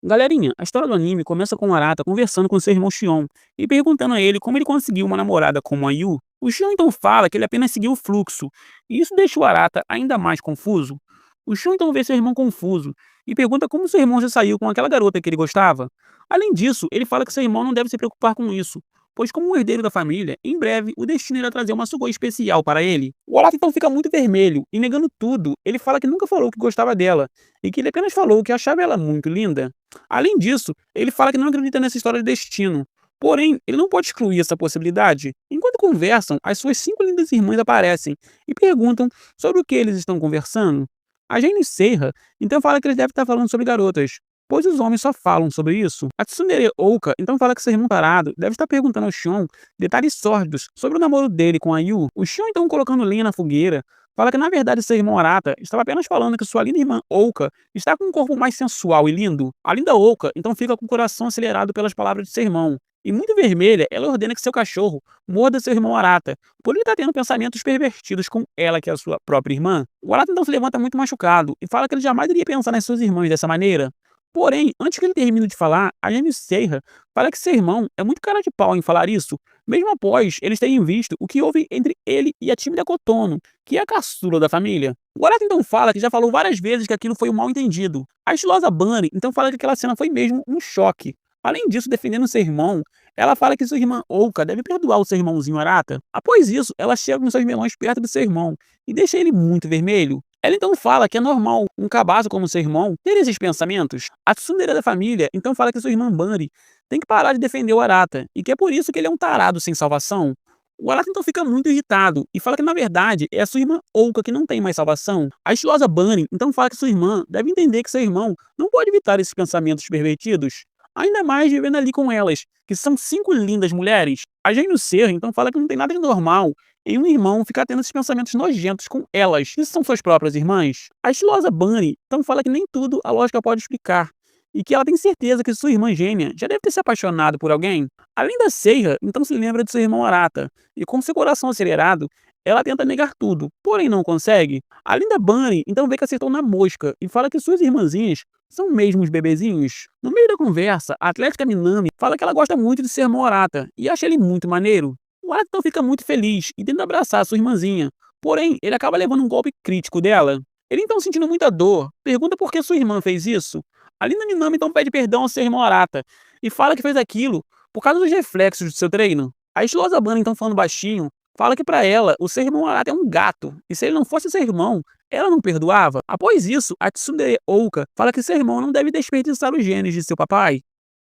Galerinha, a história do anime começa com o Arata conversando com seu irmão Shion e perguntando a ele como ele conseguiu uma namorada como a Yu. O Shion então fala que ele apenas seguiu o fluxo, e isso deixa o Arata ainda mais confuso. O Shion então vê seu irmão confuso e pergunta como seu irmão já saiu com aquela garota que ele gostava. Além disso, ele fala que seu irmão não deve se preocupar com isso, pois como um herdeiro da família, em breve o destino irá trazer uma Sugoi especial para ele. O Arata então fica muito vermelho e negando tudo, ele fala que nunca falou que gostava dela e que ele apenas falou que achava ela muito linda. Além disso, ele fala que não acredita nessa história de destino. Porém, ele não pode excluir essa possibilidade. Enquanto conversam, as suas 5 lindas irmãs aparecem e perguntam sobre o que eles estão conversando. A Jane Serra então fala que eles devem estar falando sobre garotas, pois os homens só falam sobre isso. A Tsundere Ouka então fala que seu irmão parado deve estar perguntando ao Shion detalhes sórdidos sobre o namoro dele com a Yu. O Shion então colocando lenha na fogueira fala que na verdade seu irmão Arata estava apenas falando que sua linda irmã Ouka está com um corpo mais sensual e lindo. A linda Ouka então fica com o coração acelerado pelas palavras de seu irmão. E muito vermelha, ela ordena que seu cachorro morda seu irmão Arata, por ele estar tendo pensamentos pervertidos com ela, que é a sua própria irmã. O Arata então se levanta muito machucado e fala que ele jamais iria pensar nas suas irmãs dessa maneira. Porém, antes que ele termine de falar, a Jane Serra fala que seu irmão é muito cara de pau em falar isso, mesmo após eles terem visto o que houve entre ele e a tímida Kotono, que é a caçula da família. O Arata então fala que já falou várias vezes que aquilo foi um mal entendido. A estilosa Bunny então fala que aquela cena foi mesmo um choque. Além disso, defendendo seu irmão, ela fala que sua irmã Ouka deve perdoar o seu irmãozinho Arata. Após isso, ela chega com seus melões perto do seu irmão e deixa ele muito vermelho. Ela então fala que é normal um cabaço como seu irmão ter esses pensamentos. A tsundere da família então fala que sua irmã Bunny tem que parar de defender o Arata e que é por isso que ele é um tarado sem salvação. O Arata então fica muito irritado e fala que na verdade é a sua irmã Ouka que não tem mais salvação. A estilosa Bunny então fala que sua irmã deve entender que seu irmão não pode evitar esses pensamentos pervertidos, ainda mais vivendo ali com elas, que são 5 lindas mulheres. A Jane Serra então fala que não tem nada de normal em um irmão ficar tendo esses pensamentos nojentos com elas, que são suas próprias irmãs. A estilosa Bunny então fala que nem tudo a lógica pode explicar, e que ela tem certeza que sua irmã gêmea já deve ter se apaixonado por alguém. Além da Serra, então se lembra de seu irmão Arata, e com seu coração acelerado, ela tenta negar tudo, porém não consegue. A linda Bunny então vê que acertou na mosca e fala que suas irmãzinhas são mesmo os bebezinhos. No meio da conversa, a atlética Minami fala que ela gosta muito de seu irmão Arata e acha ele muito maneiro. O Arata então fica muito feliz e tenta abraçar sua irmãzinha, porém ele acaba levando um golpe crítico dela. Ele então sentindo muita dor, pergunta por que sua irmã fez isso. A linda Minami então pede perdão ao seu irmão Arata e fala que fez aquilo por causa dos reflexos do seu treino. A estilosa Bunny então falando baixinho, fala que pra ela o seu irmão Arata é um gato e se ele não fosse seu irmão, ela não perdoava. Após isso, a Tsundere Ouka fala que seu irmão não deve desperdiçar os genes de seu papai.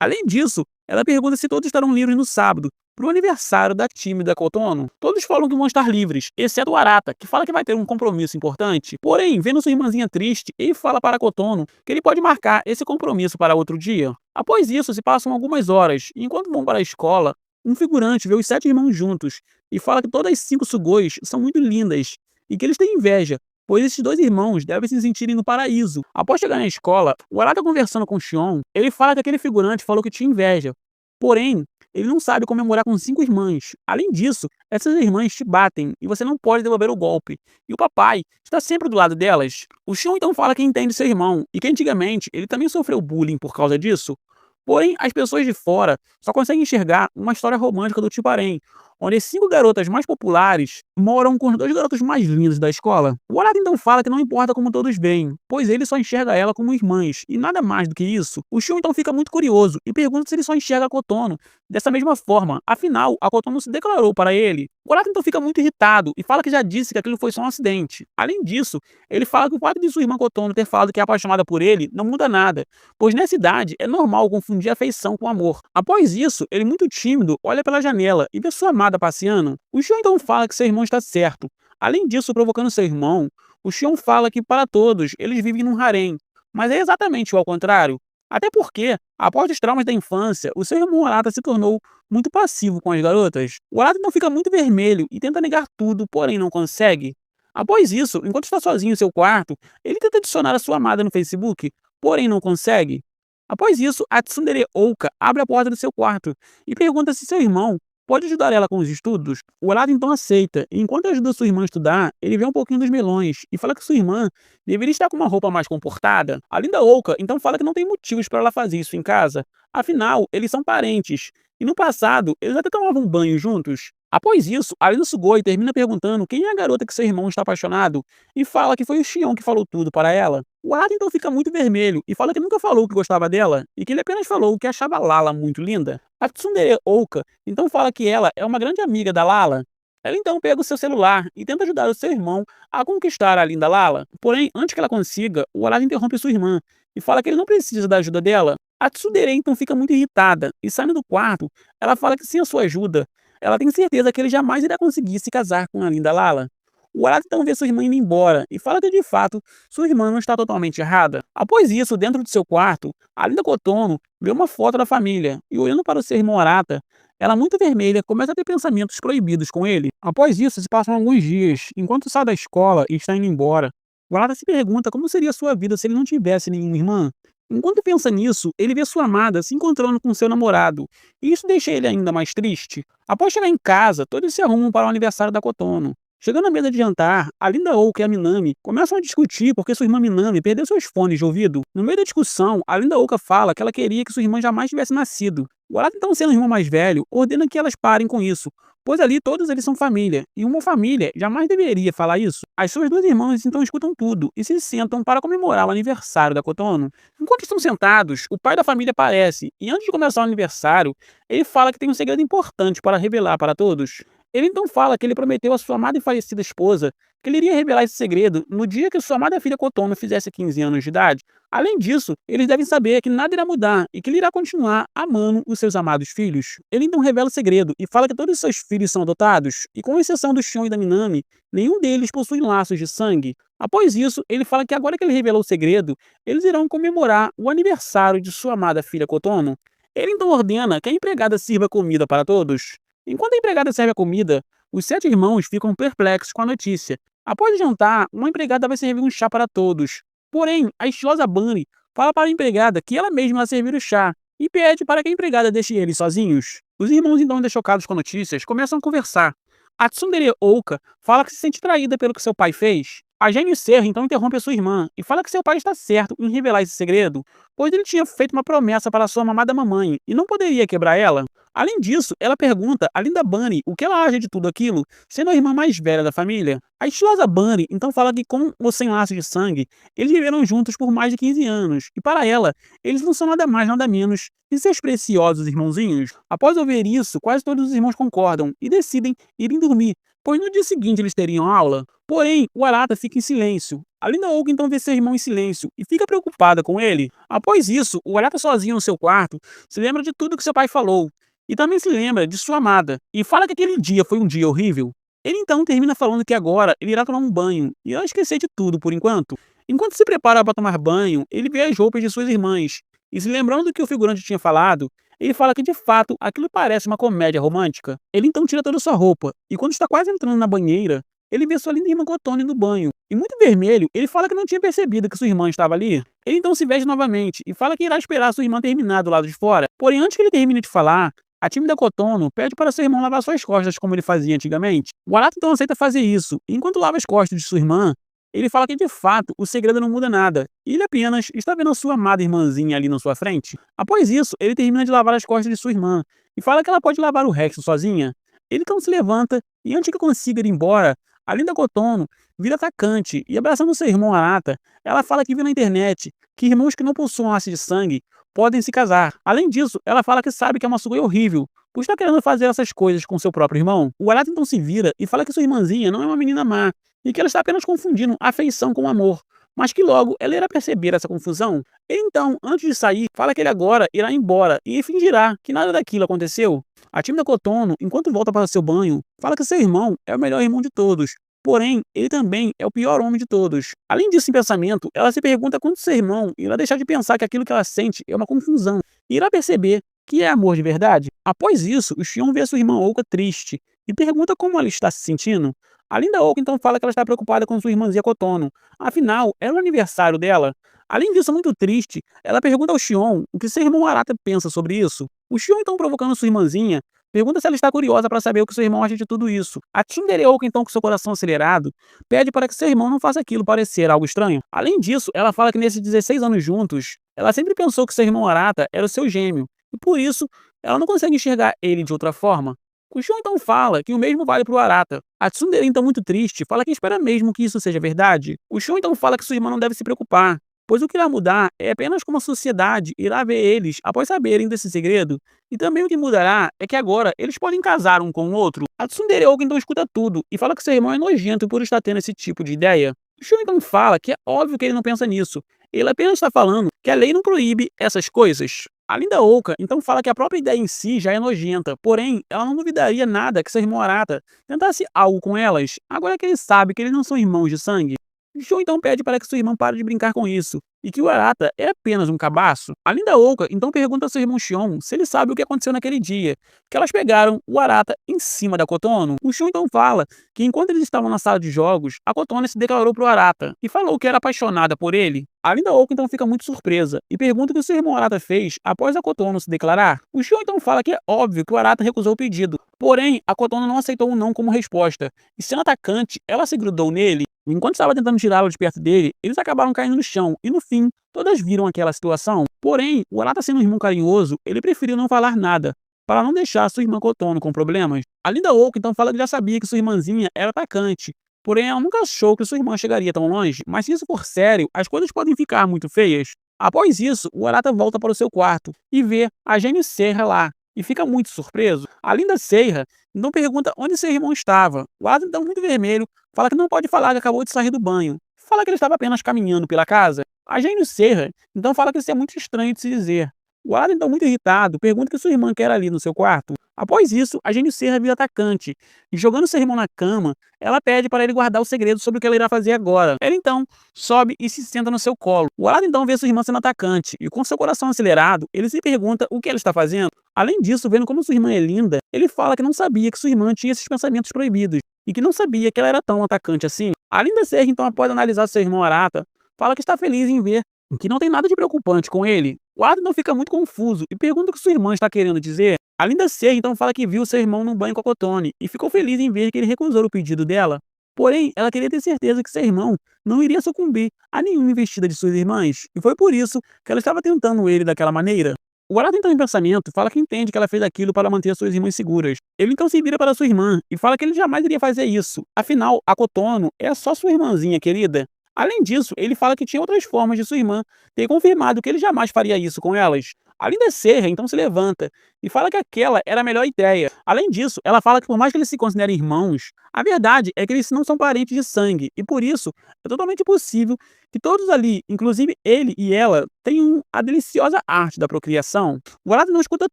Além disso, ela pergunta se todos estarão livres no sábado, pro aniversário da tímida Kotono. Todos falam que vão estar livres, exceto o Arata, que fala que vai ter um compromisso importante. Porém, vendo sua irmãzinha triste, ele fala para Kotono que ele pode marcar esse compromisso para outro dia. Após isso, se passam algumas horas, e enquanto vão para a escola, um figurante vê os 7 irmãos juntos e fala que todas as 5 Sugois são muito lindas e que eles têm inveja, pois esses 2 irmãos devem se sentirem no paraíso. Após chegar na escola, o Arata conversando com Shion, ele fala que aquele figurante falou que tinha inveja. Porém, ele não sabe comemorar com 5 irmãs. Além disso, essas irmãs te batem e você não pode devolver o golpe. E o papai está sempre do lado delas. O Shion então fala que entende seu irmão e que antigamente ele também sofreu bullying por causa disso. Porém, as pessoas de fora só conseguem enxergar uma história romântica do tipo harém, onde as 5 garotas mais populares moram com os 2 garotos mais lindos da escola. O Arata então fala que não importa como todos veem, pois ele só enxerga ela como irmãs, e nada mais do que isso. O Shun então fica muito curioso e pergunta se ele só enxerga a Kotono dessa mesma forma, afinal, a Kotono se declarou para ele. O Arata então fica muito irritado e fala que já disse que aquilo foi só um acidente. Além disso, ele fala que o fato de sua irmã Kotono ter falado que é apaixonada por ele não muda nada, pois nessa idade é normal confundir afeição com amor. Após isso, ele muito tímido olha pela janela e vê sua amada passeando. O Shion então fala que seu irmão está certo. Além disso, provocando seu irmão, o Shion fala que para todos eles vivem num harém, mas é exatamente o ao contrário. Até porque, após os traumas da infância, o seu irmão Arata se tornou muito passivo com as garotas. O Arata então fica muito vermelho e tenta negar tudo, porém não consegue. Após isso, enquanto está sozinho em seu quarto, ele tenta adicionar a sua amada no Facebook, porém não consegue. Após isso, a Tsundere Ouka abre a porta do seu quarto e pergunta se seu irmão pode ajudar ela com os estudos? O Arata então aceita, e enquanto ajuda sua irmã a estudar, ele vê um pouquinho dos melões e fala que sua irmã deveria estar com uma roupa mais comportada. A Linda Oca então fala que não tem motivos para ela fazer isso em casa, afinal, eles são parentes, e no passado eles até tomavam banho juntos. Após isso, a Linda Sugoi termina perguntando quem é a garota que seu irmão está apaixonado e fala que foi o Xion que falou tudo para ela. O Arata então fica muito vermelho e fala que nunca falou que gostava dela e que ele apenas falou que achava Lala muito linda. A Tsundere Oka então fala que ela é uma grande amiga da Lala. Ela então pega o seu celular e tenta ajudar o seu irmão a conquistar a linda Lala. Porém, antes que ela consiga, o Arata interrompe sua irmã e fala que ele não precisa da ajuda dela. A Tsundere então fica muito irritada e saindo do quarto, ela fala que sem a sua ajuda, ela tem certeza que ele jamais irá conseguir se casar com a linda Lala. O Arata então vê sua irmã indo embora e fala que de fato sua irmã não está totalmente errada. Após isso, dentro de seu quarto, a linda Kotono vê uma foto da família e olhando para o seu irmão Arata, ela muito vermelha começa a ter pensamentos proibidos com ele. Após isso, se passam alguns dias, enquanto sai da escola e está indo embora, o Arata se pergunta como seria sua vida se ele não tivesse nenhuma irmã. Enquanto pensa nisso, ele vê sua amada se encontrando com seu namorado, e isso deixa ele ainda mais triste. Após chegar em casa, todos se arrumam para o aniversário da Kotono. Chegando à mesa de jantar, a Linda Oak e a Minami começam a discutir porque sua irmã Minami perdeu seus fones de ouvido. No meio da discussão, a Linda Oka fala que ela queria que sua irmã jamais tivesse nascido. O Arata, então sendo o irmão mais velho, ordena que elas parem com isso, pois ali todos eles são família, e uma família jamais deveria falar isso. As suas duas irmãs então escutam tudo e se sentam para comemorar o aniversário da Kotono. Enquanto estão sentados, o pai da família aparece, e antes de começar o aniversário, ele fala que tem um segredo importante para revelar para todos. Ele então fala que ele prometeu à sua amada e falecida esposa que ele iria revelar esse segredo no dia que sua amada filha Kotono fizesse 15 anos de idade. Além disso, eles devem saber que nada irá mudar e que ele irá continuar amando os seus amados filhos. Ele então revela o segredo e fala que todos os seus filhos são adotados, e com exceção do Shion e da Minami, nenhum deles possui laços de sangue. Após isso, ele fala que agora que ele revelou o segredo, eles irão comemorar o aniversário de sua amada filha Kotono. Ele então ordena que a empregada sirva comida para todos. Enquanto a empregada serve a comida, os 7 irmãos ficam perplexos com a notícia. Após o jantar, uma empregada vai servir um chá para todos. Porém, a estilosa Bunny fala para a empregada que ela mesma vai servir o chá e pede para que a empregada deixe eles sozinhos. Os irmãos, então ainda chocados com as notícias, começam a conversar. A Tsundere Oka fala que se sente traída pelo que seu pai fez. A Gênio Serra então interrompe a sua irmã e fala que seu pai está certo em revelar esse segredo, pois ele tinha feito uma promessa para sua mamada mamãe e não poderia quebrar ela. Além disso, ela pergunta a linda Bunny o que ela acha de tudo aquilo, sendo a irmã mais velha da família. A estilosa Bunny então fala que com ou sem laço de sangue, eles viveram juntos por mais de 15 anos, e para ela, eles não são nada mais nada menos que seus preciosos irmãozinhos. Após ouvir isso, quase todos os irmãos concordam e decidem irem dormir, pois no dia seguinte eles teriam aula. Porém, o Arata fica em silêncio. A Linda Oak então vê seu irmão em silêncio e fica preocupada com ele. Após isso, o Arata sozinho no seu quarto se lembra de tudo que seu pai falou e também se lembra de sua amada e fala que aquele dia foi um dia horrível. Ele então termina falando que agora ele irá tomar um banho e irá esquecer de tudo por enquanto. Enquanto se prepara para tomar banho, ele vê as roupas de suas irmãs e se lembrando do que o figurante tinha falado, ele fala que de fato aquilo parece uma comédia romântica. Ele então tira toda sua roupa e quando está quase entrando na banheira, ele vê sua linda irmã Kotono no banho. E muito vermelho, ele fala que não tinha percebido que sua irmã estava ali. Ele então se veste novamente e fala que irá esperar sua irmã terminar do lado de fora. Porém, antes que ele termine de falar, a tímida Kotono pede para seu irmão lavar suas costas como ele fazia antigamente. O Arata então aceita fazer isso, e enquanto lava as costas de sua irmã, ele fala que de fato o segredo não muda nada, e ele apenas está vendo a sua amada irmãzinha ali na sua frente. Após isso, ele termina de lavar as costas de sua irmã, e fala que ela pode lavar o resto sozinha. Ele então se levanta, e antes que consiga ir embora, a linda Kotono vira atacante, e abraçando seu irmão Arata, ela fala que viu na internet que irmãos que não possuem laço de sangue podem se casar. Além disso, ela fala que sabe que é uma Sugoi horrível, por estar querendo fazer essas coisas com seu próprio irmão. O Arata então se vira e fala que sua irmãzinha não é uma menina má, e que ela está apenas confundindo afeição com amor, mas que logo ela irá perceber essa confusão. Ele então, antes de sair, fala que ele agora irá embora e fingirá que nada daquilo aconteceu. A tímida Kotono, enquanto volta para seu banho, fala que seu irmão é o melhor irmão de todos, porém, ele também é o pior homem de todos. Além disso, em pensamento, ela se pergunta quando seu irmão irá deixar de pensar que aquilo que ela sente é uma confusão, e irá perceber que é amor de verdade. Após isso, o Shion vê sua irmã Oka triste e pergunta como ela está se sentindo. A linda Oka então fala que ela está preocupada com sua irmãzinha Kotono, afinal, era o aniversário dela. Além disso, muito triste, ela pergunta ao Shion o que seu irmão Arata pensa sobre isso. O Shion então provocando sua irmãzinha, pergunta se ela está curiosa para saber o que seu irmão acha de tudo isso. A Tsundere-oka, então, com seu coração acelerado, pede para que seu irmão não faça aquilo parecer algo estranho. Além disso, ela fala que nesses 16 anos juntos, ela sempre pensou que seu irmão Arata era o seu gêmeo, e por isso, ela não consegue enxergar ele de outra forma. Kushon então fala que o mesmo vale para o Arata. A Tsundere, então muito triste, fala que espera mesmo que isso seja verdade. O Shun então fala que sua irmã não deve se preocupar, pois o que irá mudar é apenas como a sociedade irá ver eles após saberem desse segredo. E também o que mudará é que agora eles podem casar um com o outro. A Tsundere Oka então escuta tudo e fala que seu irmão é nojento por estar tendo esse tipo de ideia. O Shun então fala que é óbvio que ele não pensa nisso. Ele apenas está falando que a lei não proíbe essas coisas. A Linda Oka então fala que a própria ideia em si já é nojenta, porém, ela não duvidaria nada que seu irmão Arata tentasse algo com elas, agora que ele sabe que eles não são irmãos de sangue. Shun então pede para que seu irmão pare de brincar com isso, e que o Arata é apenas um cabaço. A Linda Oka então pergunta ao seu irmão Shion se ele sabe o que aconteceu naquele dia, que elas pegaram o Arata em cima da Kotono. O Shun então fala que enquanto eles estavam na sala de jogos, a Kotono se declarou para o Arata, e falou que era apaixonada por ele. A Linda Oka então fica muito surpresa, e pergunta o que o seu irmão Arata fez após a Kotono se declarar. O Shion então fala que é óbvio que o Arata recusou o pedido, porém, a Kotono não aceitou o não como resposta, e sendo atacante, ela se grudou nele. Enquanto estava tentando tirá-lo de perto dele, eles acabaram caindo no chão, e no fim, todas viram aquela situação. Porém, o Arata sendo um irmão carinhoso, ele preferiu não falar nada, para não deixar sua irmã Kotono com problemas. A Linda Oka então fala que já sabia que sua irmãzinha era atacante, porém ela nunca achou que sua irmã chegaria tão longe, mas se isso for sério, as coisas podem ficar muito feias. Após isso, o Arata volta para o seu quarto e vê a Gênio Serra lá, e fica muito surpreso. A Linda Serra então pergunta onde seu irmão estava. O Arata então muito vermelho, fala que não pode falar que acabou de sair do banho. Fala que ele estava apenas caminhando pela casa. A Gênio Serra então fala que isso é muito estranho de se dizer. O Arata então muito irritado, pergunta o que sua irmã quer ali no seu quarto. Após isso, a Gênio Serra vira atacante, e jogando seu irmão na cama, ela pede para ele guardar o segredo sobre o que ela irá fazer agora. Ele então sobe e se senta no seu colo. O Arata então vê sua irmã sendo atacante, e com seu coração acelerado, ele se pergunta o que ela está fazendo. Além disso, vendo como sua irmã é linda, ele fala que não sabia que sua irmã tinha esses pensamentos proibidos, e que não sabia que ela era tão atacante assim. A Linda Serra então, após analisar seu irmão Arata, fala que está feliz em ver que não tem nada de preocupante com ele. O Arata não fica muito confuso e pergunta o que sua irmã está querendo dizer. A Linda Serra então fala que viu seu irmão no banho com a Kotono e ficou feliz em ver que ele recusou o pedido dela. Porém, ela queria ter certeza que seu irmão não iria sucumbir a nenhuma investida de suas irmãs, e foi por isso que ela estava tentando ele daquela maneira. O Arata então em pensamento fala que entende que ela fez aquilo para manter suas irmãs seguras. Ele então se vira para sua irmã e fala que ele jamais iria fazer isso. Afinal, a Kotono é só sua irmãzinha querida. Além disso, ele fala que tinha outras formas de sua irmã ter confirmado que ele jamais faria isso com elas. A Linda Serra então se levanta e fala que aquela era a melhor ideia. Além disso, ela fala que por mais que eles se considerem irmãos, a verdade é que eles não são parentes de sangue, e por isso é totalmente possível que todos ali, inclusive ele e ela, tenham a deliciosa arte da procriação. O Arata não escuta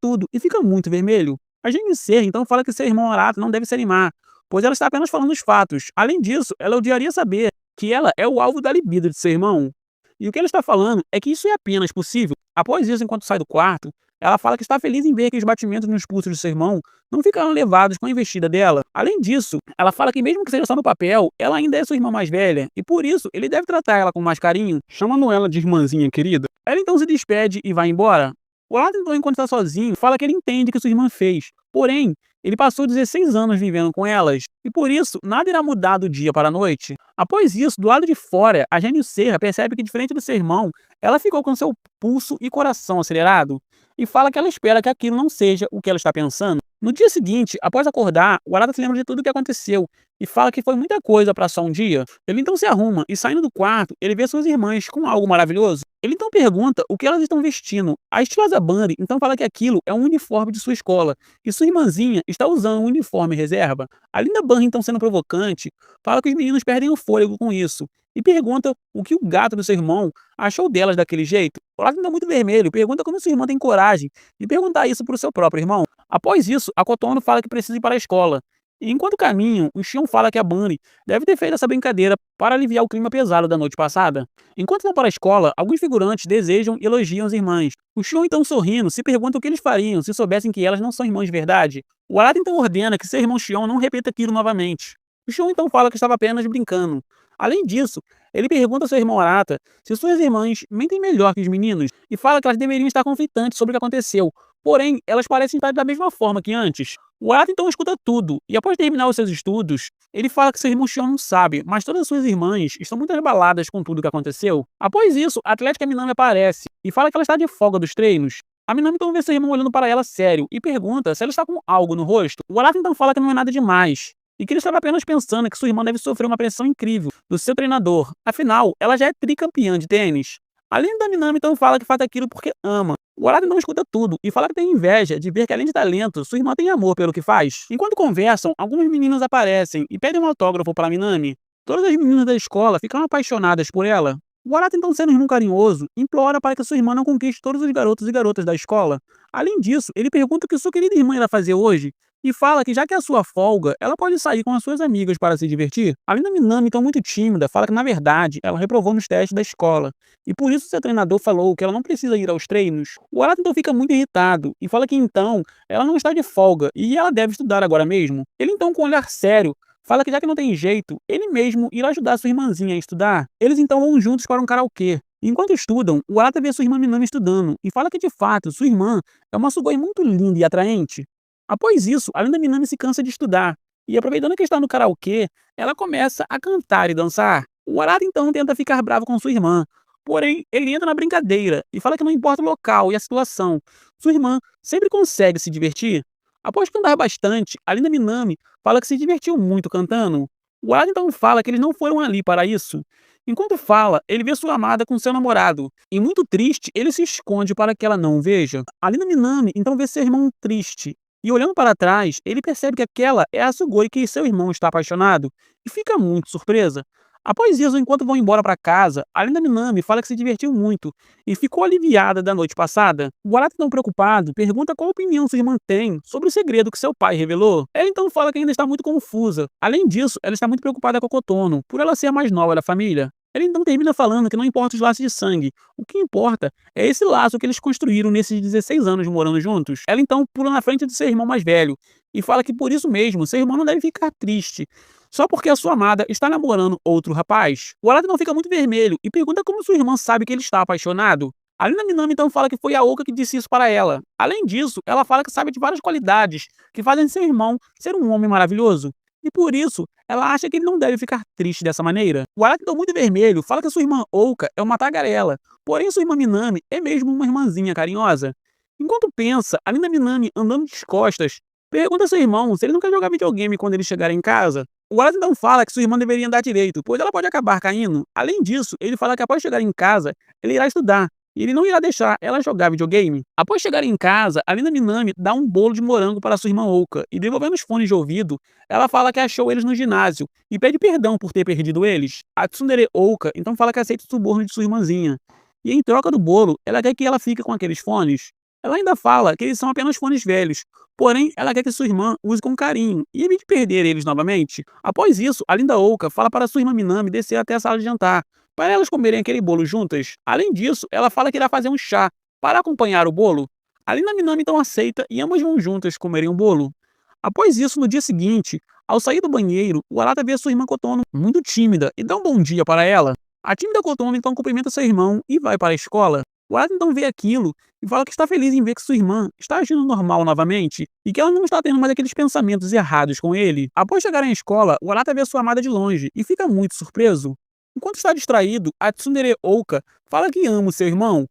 tudo e fica muito vermelho. A Gênio Serra então fala que seu irmão Arata não deve se animar, pois ela está apenas falando os fatos. Além disso, ela odiaria saber que ela é o alvo da libido de seu irmão. E o que ela está falando é que isso é apenas possível. Após isso, enquanto sai do quarto, ela fala que está feliz em ver que os batimentos nos pulsos de seu irmão não ficaram levados com a investida dela. Além disso, ela fala que mesmo que seja só no papel, ela ainda é sua irmã mais velha, e por isso ele deve tratar ela com mais carinho, chamando ela de irmãzinha querida. Ela então se despede e vai embora. O Arata então, enquanto está sozinho, fala que ele entende o que sua irmã fez. Porém, ele passou 16 anos vivendo com elas, e por isso nada irá mudar do dia para a noite. Após isso, do lado de fora, a Gênio Serra percebe que, diferente do seu irmão, ela ficou com seu pulso e coração acelerado, e fala que ela espera que aquilo não seja o que ela está pensando. No dia seguinte, após acordar, o Arata se lembra de tudo o que aconteceu, e fala que foi muita coisa para só um dia. Ele então se arruma, e saindo do quarto, ele vê suas irmãs com algo maravilhoso. Ele então pergunta o que elas estão vestindo. A estilosa Bunny então fala que aquilo é um uniforme de sua escola, e sua irmãzinha está usando um uniforme reserva. A Linda Bunny, então sendo provocante, fala que os meninos perdem o fôlego com isso, e pergunta o que o gato do seu irmão achou delas daquele jeito. O Arata, muito vermelho, pergunta como sua irmã tem coragem de perguntar isso para o seu próprio irmão. Após isso, a Kotono fala que precisa ir para a escola. E enquanto caminham, o Shion fala que a Bunny deve ter feito essa brincadeira para aliviar o clima pesado da noite passada. Enquanto vão para a escola, alguns figurantes desejam e elogiam as irmãs. O Shion, então sorrindo, se pergunta o que eles fariam se soubessem que elas não são irmãs de verdade. O Arata então ordena que seu irmão Shion não repita aquilo novamente. O Shion então fala que estava apenas brincando. Além disso, ele pergunta ao seu irmão Arata se suas irmãs mentem melhor que os meninos, e fala que elas deveriam estar conflitantes sobre o que aconteceu, porém elas parecem estar da mesma forma que antes. O Arata então escuta tudo, e após terminar os seus estudos, ele fala que seu irmão Xion não sabe, mas todas as suas irmãs estão muito abaladas com tudo o que aconteceu. Após isso, a atlética Minami aparece e fala que ela está de folga dos treinos. A Minami então vê seu irmão olhando para ela sério e pergunta se ela está com algo no rosto. O Arata então fala que não é nada demais, e que ele estava apenas pensando que sua irmã deve sofrer uma pressão incrível do seu treinador. Afinal, ela já é tricampeã de tênis. Além da Minami então fala que faz aquilo porque ama. O Arata então escuta tudo e fala que tem inveja de ver que, além de talento, sua irmã tem amor pelo que faz. Enquanto conversam, algumas meninas aparecem e pedem um autógrafo para Minami. Todas as meninas da escola ficam apaixonadas por ela. O Arata, então, sendo um irmão carinhoso, implora para que sua irmã não conquiste todos os garotos e garotas da escola. Além disso, ele pergunta o que sua querida irmã irá fazer hoje e fala que, já que é a sua folga, ela pode sair com as suas amigas para se divertir. Além da Minami, então muito tímida, fala que, na verdade, ela reprovou nos testes da escola e por isso seu treinador falou que ela não precisa ir aos treinos. O Arata então fica muito irritado e fala que então ela não está de folga e ela deve estudar agora mesmo. Ele então, com um olhar sério, fala que, já que não tem jeito, ele mesmo irá ajudar sua irmãzinha a estudar. Eles então vão juntos para um karaokê. Enquanto estudam, o Arata vê sua irmã Minami estudando e fala que, de fato, sua irmã é uma Sugoi muito linda e atraente. Após isso, a linda Minami se cansa de estudar e, aproveitando que está no karaokê, ela começa a cantar e dançar. O Arata então tenta ficar bravo com sua irmã, porém ele entra na brincadeira e fala que não importa o local e a situação, sua irmã sempre consegue se divertir. Após cantar bastante, a linda Minami fala que se divertiu muito cantando. O Arata então fala que eles não foram ali para isso. Enquanto fala, ele vê sua amada com seu namorado, e muito triste, ele se esconde para que ela não o veja. A linda Minami então vê seu irmão triste, e olhando para trás, ele percebe que aquela é a Sugoi que seu irmão está apaixonado, e fica muito surpresa. Após isso, enquanto vão embora para casa, a linda Minami fala que se divertiu muito e ficou aliviada da noite passada. O Arata, tão preocupado, pergunta qual opinião sua irmã tem sobre o segredo que seu pai revelou. Ela então fala que ainda está muito confusa. Além disso, ela está muito preocupada com a Kotono, por ela ser a mais nova da família. Ela então termina falando que não importa os laços de sangue, o que importa é esse laço que eles construíram nesses 16 anos morando juntos. Ela então pula na frente do seu irmão mais velho e fala que, por isso mesmo, seu irmão não deve ficar triste só porque a sua amada está namorando outro rapaz. O Arata não fica muito vermelho e pergunta como sua irmã sabe que ele está apaixonado. A linda Minami então fala que foi a Oka que disse isso para ela. Além disso, ela fala que sabe de várias qualidades que fazem seu irmão ser um homem maravilhoso. E por isso, ela acha que ele não deve ficar triste dessa maneira. O Arata, então muito vermelho, fala que sua irmã Oka é uma tagarela, porém sua irmã Minami é mesmo uma irmãzinha carinhosa. Enquanto pensa, a linda Minami, andando de costas, pergunta a seu irmão se ele não quer jogar videogame quando ele chegar em casa. O Wallace então fala que sua irmã deveria andar direito, pois ela pode acabar caindo. Além disso, ele fala que após chegar em casa, ele irá estudar, e ele não irá deixar ela jogar videogame. Após chegar em casa, a linda Minami dá um bolo de morango para sua irmã Oka, e devolvendo os fones de ouvido, ela fala que achou eles no ginásio, e pede perdão por ter perdido eles. A tsundere Oka então fala que aceita o suborno de sua irmãzinha, e em troca do bolo, ela quer que ela fique com aqueles fones. Ela ainda fala que eles são apenas fones velhos, porém ela quer que sua irmã use com carinho e evite perder eles novamente. Após isso, a linda Oka fala para sua irmã Minami descer até a sala de jantar, para elas comerem aquele bolo juntas. Além disso, ela fala que irá fazer um chá para acompanhar o bolo. A linda Minami então aceita e ambas vão juntas comerem o bolo. Após isso, no dia seguinte, ao sair do banheiro, o Arata vê a sua irmã Kotono muito tímida e dá um bom dia para ela. A tímida Kotono então cumprimenta seu irmão e vai para a escola. O Arata então vê aquilo e fala que está feliz em ver que sua irmã está agindo normal novamente e que ela não está tendo mais aqueles pensamentos errados com ele. Após chegar à escola, o Arata vê sua amada de longe e fica muito surpreso. Enquanto está distraído, a tsundere Oka fala que ama o seu irmão.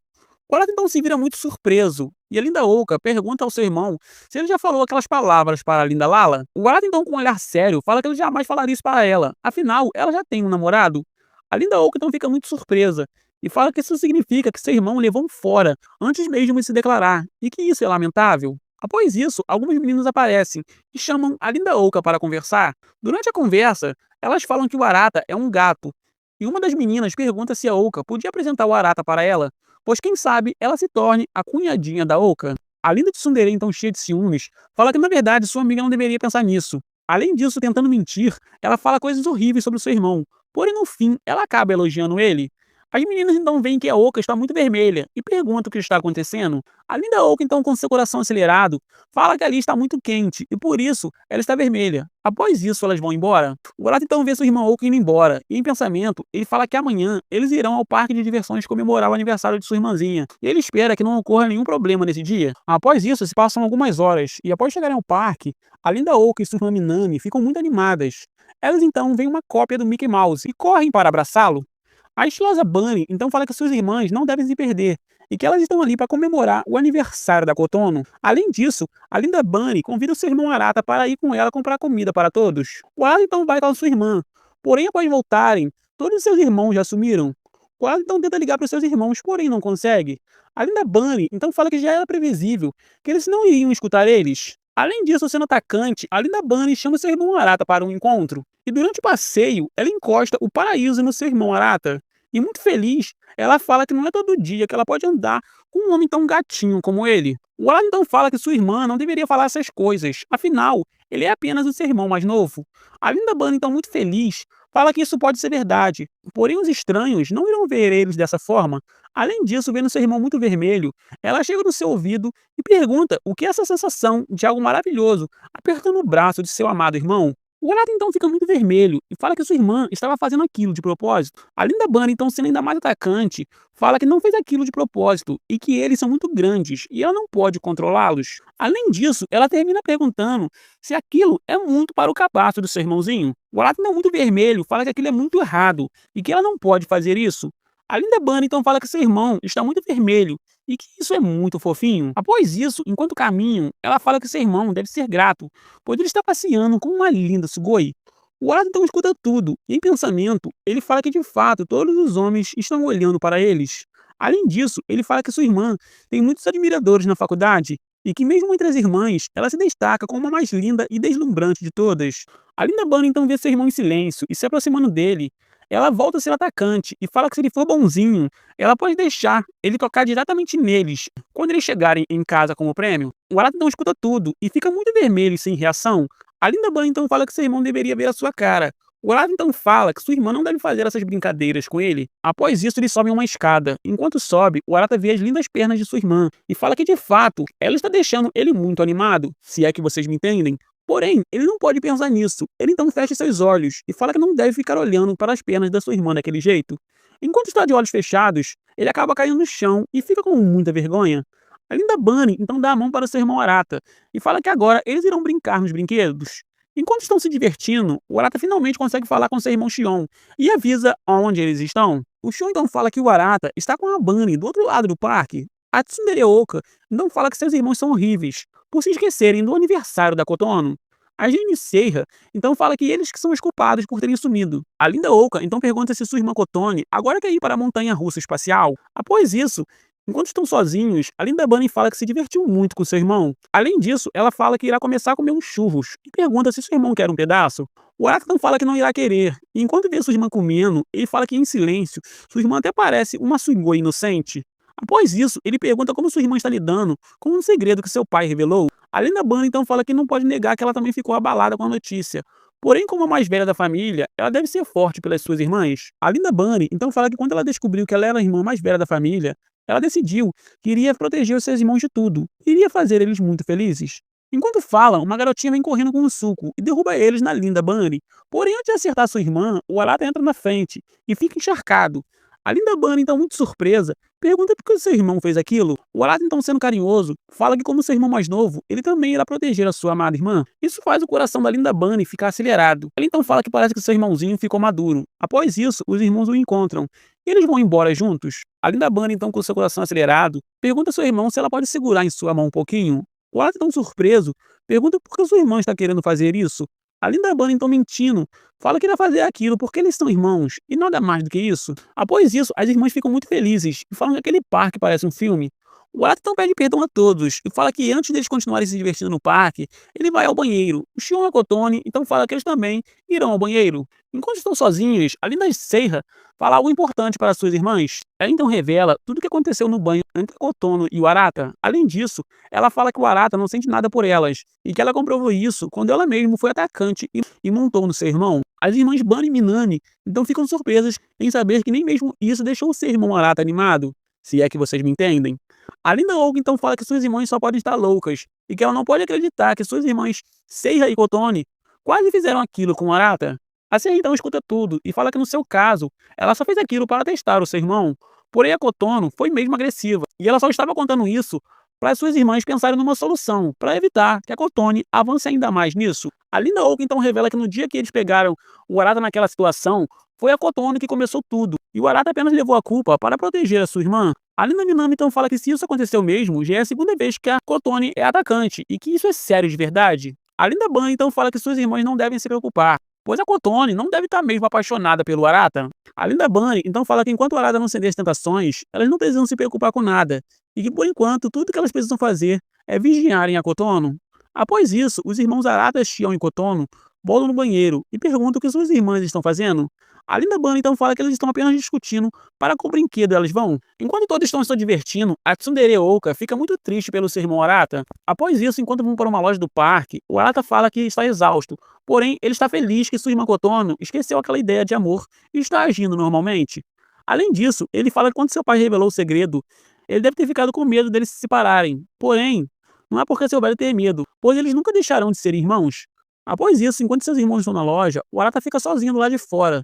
O Arata então se vira muito surpreso e a linda Oka pergunta ao seu irmão se ele já falou aquelas palavras para a linda Lala. O Arata então, com um olhar sério, fala que ele jamais falaria isso para ela, afinal, ela já tem um namorado. A linda Oka então fica muito surpresa e fala que isso significa que seu irmão levou um fora antes mesmo de se declarar e que isso é lamentável. Após isso, alguns meninos aparecem e chamam a linda Oka para conversar. Durante a conversa, elas falam que o Arata é um gato e uma das meninas pergunta se a Oka podia apresentar o Arata para ela, pois quem sabe ela se torne a cunhadinha da Oka. A linda tsundere, então cheia de ciúmes, fala que na verdade sua amiga não deveria pensar nisso. Além disso, tentando mentir, ela fala coisas horríveis sobre o seu irmão, porém no fim ela acaba elogiando ele. As meninas então veem que a Oka está muito vermelha e perguntam o que está acontecendo. A linda Oka, então, com seu coração acelerado, fala que ali está muito quente e por isso ela está vermelha. Após isso, elas vão embora. O Arata então vê sua irmã Oka indo embora e, em pensamento, ele fala que amanhã eles irão ao parque de diversões comemorar o aniversário de sua irmãzinha. E ele espera que não ocorra nenhum problema nesse dia. Após isso, se passam algumas horas e, após chegarem ao parque, a linda Oka e sua irmã Minami ficam muito animadas. Elas então veem uma cópia do Mickey Mouse e correm para abraçá-lo. A estilosa Bunny então fala que suas irmãs não devem se perder e que elas estão ali para comemorar o aniversário da Kotono. Além disso, a linda Bunny convida o seu irmão Arata para ir com ela comprar comida para todos. O Arata então vai com a sua irmã, porém após voltarem, todos os seus irmãos já sumiram. O Arata então tenta ligar para os seus irmãos, porém não consegue. A linda Bunny então fala que já era previsível que eles não iriam escutar eles. Além disso, sendo atacante, a linda Bunny chama seu irmão Arata para um encontro. E durante o passeio, ela encosta o paraíso no seu irmão Arata. E muito feliz, ela fala que não é todo dia que ela pode andar com um homem tão gatinho como ele. O Arata então fala que sua irmã não deveria falar essas coisas, afinal, ele é apenas o seu irmão mais novo. A linda Bunny, então muito feliz, fala que isso pode ser verdade, porém os estranhos não irão ver eles dessa forma. Além disso, vendo seu irmão muito vermelho, ela chega no seu ouvido e pergunta o que é essa sensação de algo maravilhoso, apertando o braço de seu amado irmão. O Arata então fica muito vermelho e fala que sua irmã estava fazendo aquilo de propósito. A linda Bunny, então sendo ainda mais atacante, fala que não fez aquilo de propósito e que eles são muito grandes e ela não pode controlá-los. Além disso, ela termina perguntando se aquilo é muito para o cabaço do seu irmãozinho. O Arata, então muito vermelho, fala que aquilo é muito errado e que ela não pode fazer isso. A linda Bunny então fala que seu irmão está muito vermelho e que isso é muito fofinho. Após isso, enquanto caminham, ela fala que seu irmão deve ser grato, pois ele está passeando com uma linda Sugoi. O Arata então escuta tudo, e em pensamento, ele fala que de fato todos os homens estão olhando para eles. Além disso, ele fala que sua irmã tem muitos admiradores na faculdade, e que mesmo entre as irmãs, ela se destaca como a mais linda e deslumbrante de todas. A linda Bunny então vê seu irmão em silêncio e se aproximando dele. Ela volta a ser atacante e fala que se ele for bonzinho, ela pode deixar ele tocar diretamente neles quando eles chegarem em casa como prêmio. O Arata então escuta tudo e fica muito vermelho e sem reação. A linda Bunny então fala que seu irmão deveria ver a sua cara. O Arata então fala que sua irmã não deve fazer essas brincadeiras com ele. Após isso, eles sobem uma escada. Enquanto sobe, o Arata vê as lindas pernas de sua irmã e fala que de fato ela está deixando ele muito animado, se é que vocês me entendem. Porém, ele não pode pensar nisso. Ele então fecha seus olhos e fala que não deve ficar olhando para as pernas da sua irmã daquele jeito. Enquanto está de olhos fechados, ele acaba caindo no chão e fica com muita vergonha. A linda Bunny então dá a mão para seu irmão Arata e fala que agora eles irão brincar nos brinquedos. Enquanto estão se divertindo, o Arata finalmente consegue falar com seu irmão Shion e avisa onde eles estão. O Shion então fala que o Arata está com a Bunny do outro lado do parque. A Tsundere Oka então fala que seus irmãos são horríveis, por se esquecerem do aniversário da Kotono. A Jane Seiha então fala que eles que são os culpados por terem sumido. A linda Oka então pergunta se sua irmã Kotone agora quer ir para a montanha russa espacial. Após isso, enquanto estão sozinhos, a linda Bunny fala que se divertiu muito com seu irmão. Além disso, ela fala que irá começar a comer uns churros e pergunta se seu irmão quer um pedaço. O Arata então fala que não irá querer, e enquanto vê sua irmã comendo, ele fala que em silêncio, sua irmã até parece uma Sugoi inocente. Após isso, ele pergunta como sua irmã está lidando com um segredo que seu pai revelou. A linda Bunny então fala que não pode negar que ela também ficou abalada com a notícia. Porém, como a mais velha da família, ela deve ser forte pelas suas irmãs. A linda Bunny então fala que quando ela descobriu que ela era a irmã mais velha da família, ela decidiu que iria proteger os seus irmãos de tudo, e iria fazer eles muito felizes. Enquanto falam, uma garotinha vem correndo com um suco e derruba eles na linda Bunny. Porém, antes de acertar sua irmã, o Arata entra na frente e fica encharcado. A linda Bunny, então muito surpresa, pergunta por que seu irmão fez aquilo. O Arata, então sendo carinhoso, fala que como seu irmão mais novo, ele também irá proteger a sua amada irmã. Isso faz o coração da linda Bunny ficar acelerado. Ele então fala que parece que seu irmãozinho ficou maduro. Após isso, os irmãos o encontram e eles vão embora juntos. A linda Bunny, então com seu coração acelerado, pergunta ao seu irmão se ela pode segurar em sua mão um pouquinho. O Arata, então surpreso, pergunta por que sua irmã está querendo fazer isso. A linda Bunny, então mentindo, fala que irá fazer aquilo porque eles são irmãos e nada mais do que isso. Após isso, as irmãs ficam muito felizes e falam que aquele parque parece um filme. O Arata então pede perdão a todos e fala que antes deles continuarem se divertindo no parque, ele vai ao banheiro. O Shion e a Kotone então fala que eles também irão ao banheiro. Enquanto estão sozinhos, a linda Seiha fala algo importante para suas irmãs. Ela então revela tudo o que aconteceu no banho entre a Kotono e o Arata. Além disso, ela fala que o Arata não sente nada por elas e que ela comprovou isso quando ela mesma foi atacante e montou no seu irmão. As irmãs Bana e Minami então ficam surpresas em saber que nem mesmo isso deixou o seu irmão Arata animado, se é que vocês me entendem. A Linda Oak então fala que suas irmãs só podem estar loucas e que ela não pode acreditar que suas irmãs Seiya e Kotone quase fizeram aquilo com o Arata. A Seiya então escuta tudo e fala que no seu caso, ela só fez aquilo para testar o seu irmão. Porém a Kotono foi mesmo agressiva e ela só estava contando isso para suas irmãs pensarem numa solução, para evitar que a Kotone avance ainda mais nisso. A Linda Oak então revela que no dia que eles pegaram o Arata naquela situação, foi a Kotono que começou tudo, e o Arata apenas levou a culpa para proteger a sua irmã. A Linda Minami então fala que se isso aconteceu mesmo, já é a segunda vez que a Kotone é atacante, e que isso é sério de verdade. A Linda Ban então fala que suas irmãs não devem se preocupar, pois a Kotone não deve estar mesmo apaixonada pelo Arata. A Linda Bunny então fala que enquanto o Arata não ceder às tentações, elas não precisam se preocupar com nada, e que por enquanto tudo que elas precisam fazer é vigiarem a Kotono. Após isso, os irmãos Arata, Shion e Kotono voltam no banheiro e perguntam o que suas irmãs estão fazendo. A Linda Bunny então fala que eles estão apenas discutindo para qual brinquedo elas vão. Enquanto todos estão se divertindo, a Tsundere Oka fica muito triste pelo seu irmão Arata. Após isso, enquanto vão para uma loja do parque, o Arata fala que está exausto, porém ele está feliz que sua irmã Kotono esqueceu aquela ideia de amor e está agindo normalmente. Além disso, ele fala que quando seu pai revelou o segredo, ele deve ter ficado com medo deles se separarem. Porém, não é porque seu velho tem medo, pois eles nunca deixarão de ser irmãos. Após isso, enquanto seus irmãos estão na loja, o Arata fica sozinho do lado de fora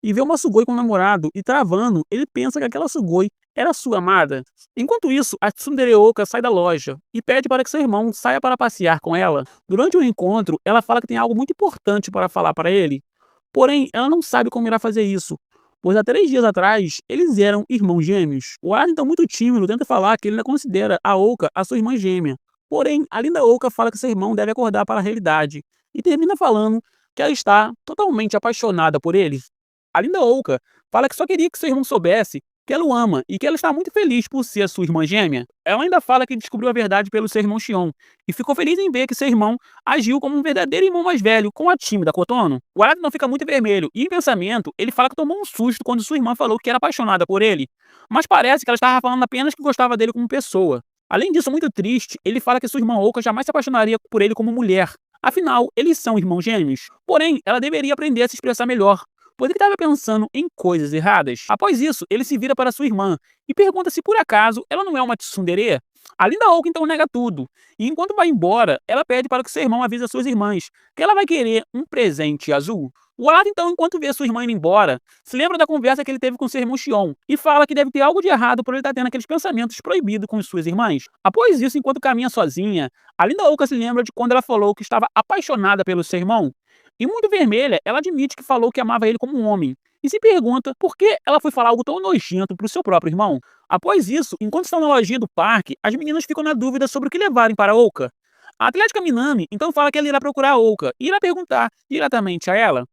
e vê uma Sugoi com o namorado e travando, ele pensa que aquela Sugoi era sua amada. Enquanto isso, a Tsundere Oka sai da loja e pede para que seu irmão saia para passear com ela. Durante o encontro, ela fala que tem algo muito importante para falar para ele. Porém, ela não sabe como irá fazer isso, pois há 3 dias atrás, eles eram irmãos gêmeos. O Arata, então muito tímido, tenta falar que ele ainda considera a Oka a sua irmã gêmea. Porém, a linda Oka fala que seu irmão deve acordar para a realidade e termina falando que ela está totalmente apaixonada por ele. A Linda Oka fala que só queria que seu irmão soubesse que ela o ama e que ela está muito feliz por ser a sua irmã gêmea. Ela ainda fala que descobriu a verdade pelo seu irmão Shion e ficou feliz em ver que seu irmão agiu como um verdadeiro irmão mais velho com a tímida Kotono. O Arata não fica muito vermelho e, em pensamento, ele fala que tomou um susto quando sua irmã falou que era apaixonada por ele, mas parece que ela estava falando apenas que gostava dele como pessoa. Além disso, muito triste, ele fala que sua irmã Oka jamais se apaixonaria por ele como mulher. Afinal, eles são irmãos gêmeos. Porém, ela deveria aprender a se expressar melhor, pois ele estava pensando em coisas erradas. Após isso, ele se vira para sua irmã e pergunta se por acaso ela não é uma tsundere. A Linda Oak então nega tudo, e enquanto vai embora, ela pede para que seu irmão avise as suas irmãs que ela vai querer um presente azul. O Arata então, enquanto vê sua irmã indo embora, se lembra da conversa que ele teve com seu irmão Shion e fala que deve ter algo de errado por ele estar tendo aqueles pensamentos proibidos com suas irmãs. Após isso, enquanto caminha sozinha, a Linda Oak se lembra de quando ela falou que estava apaixonada pelo seu irmão. E muito vermelha, ela admite que falou que amava ele como um homem, e se pergunta por que ela foi falar algo tão nojento para o seu próprio irmão. Após isso, enquanto estão na lojinha do parque, as meninas ficam na dúvida sobre o que levarem para Oka. A Atlética Minami então fala que ela irá procurar a Oka e irá perguntar diretamente a ela.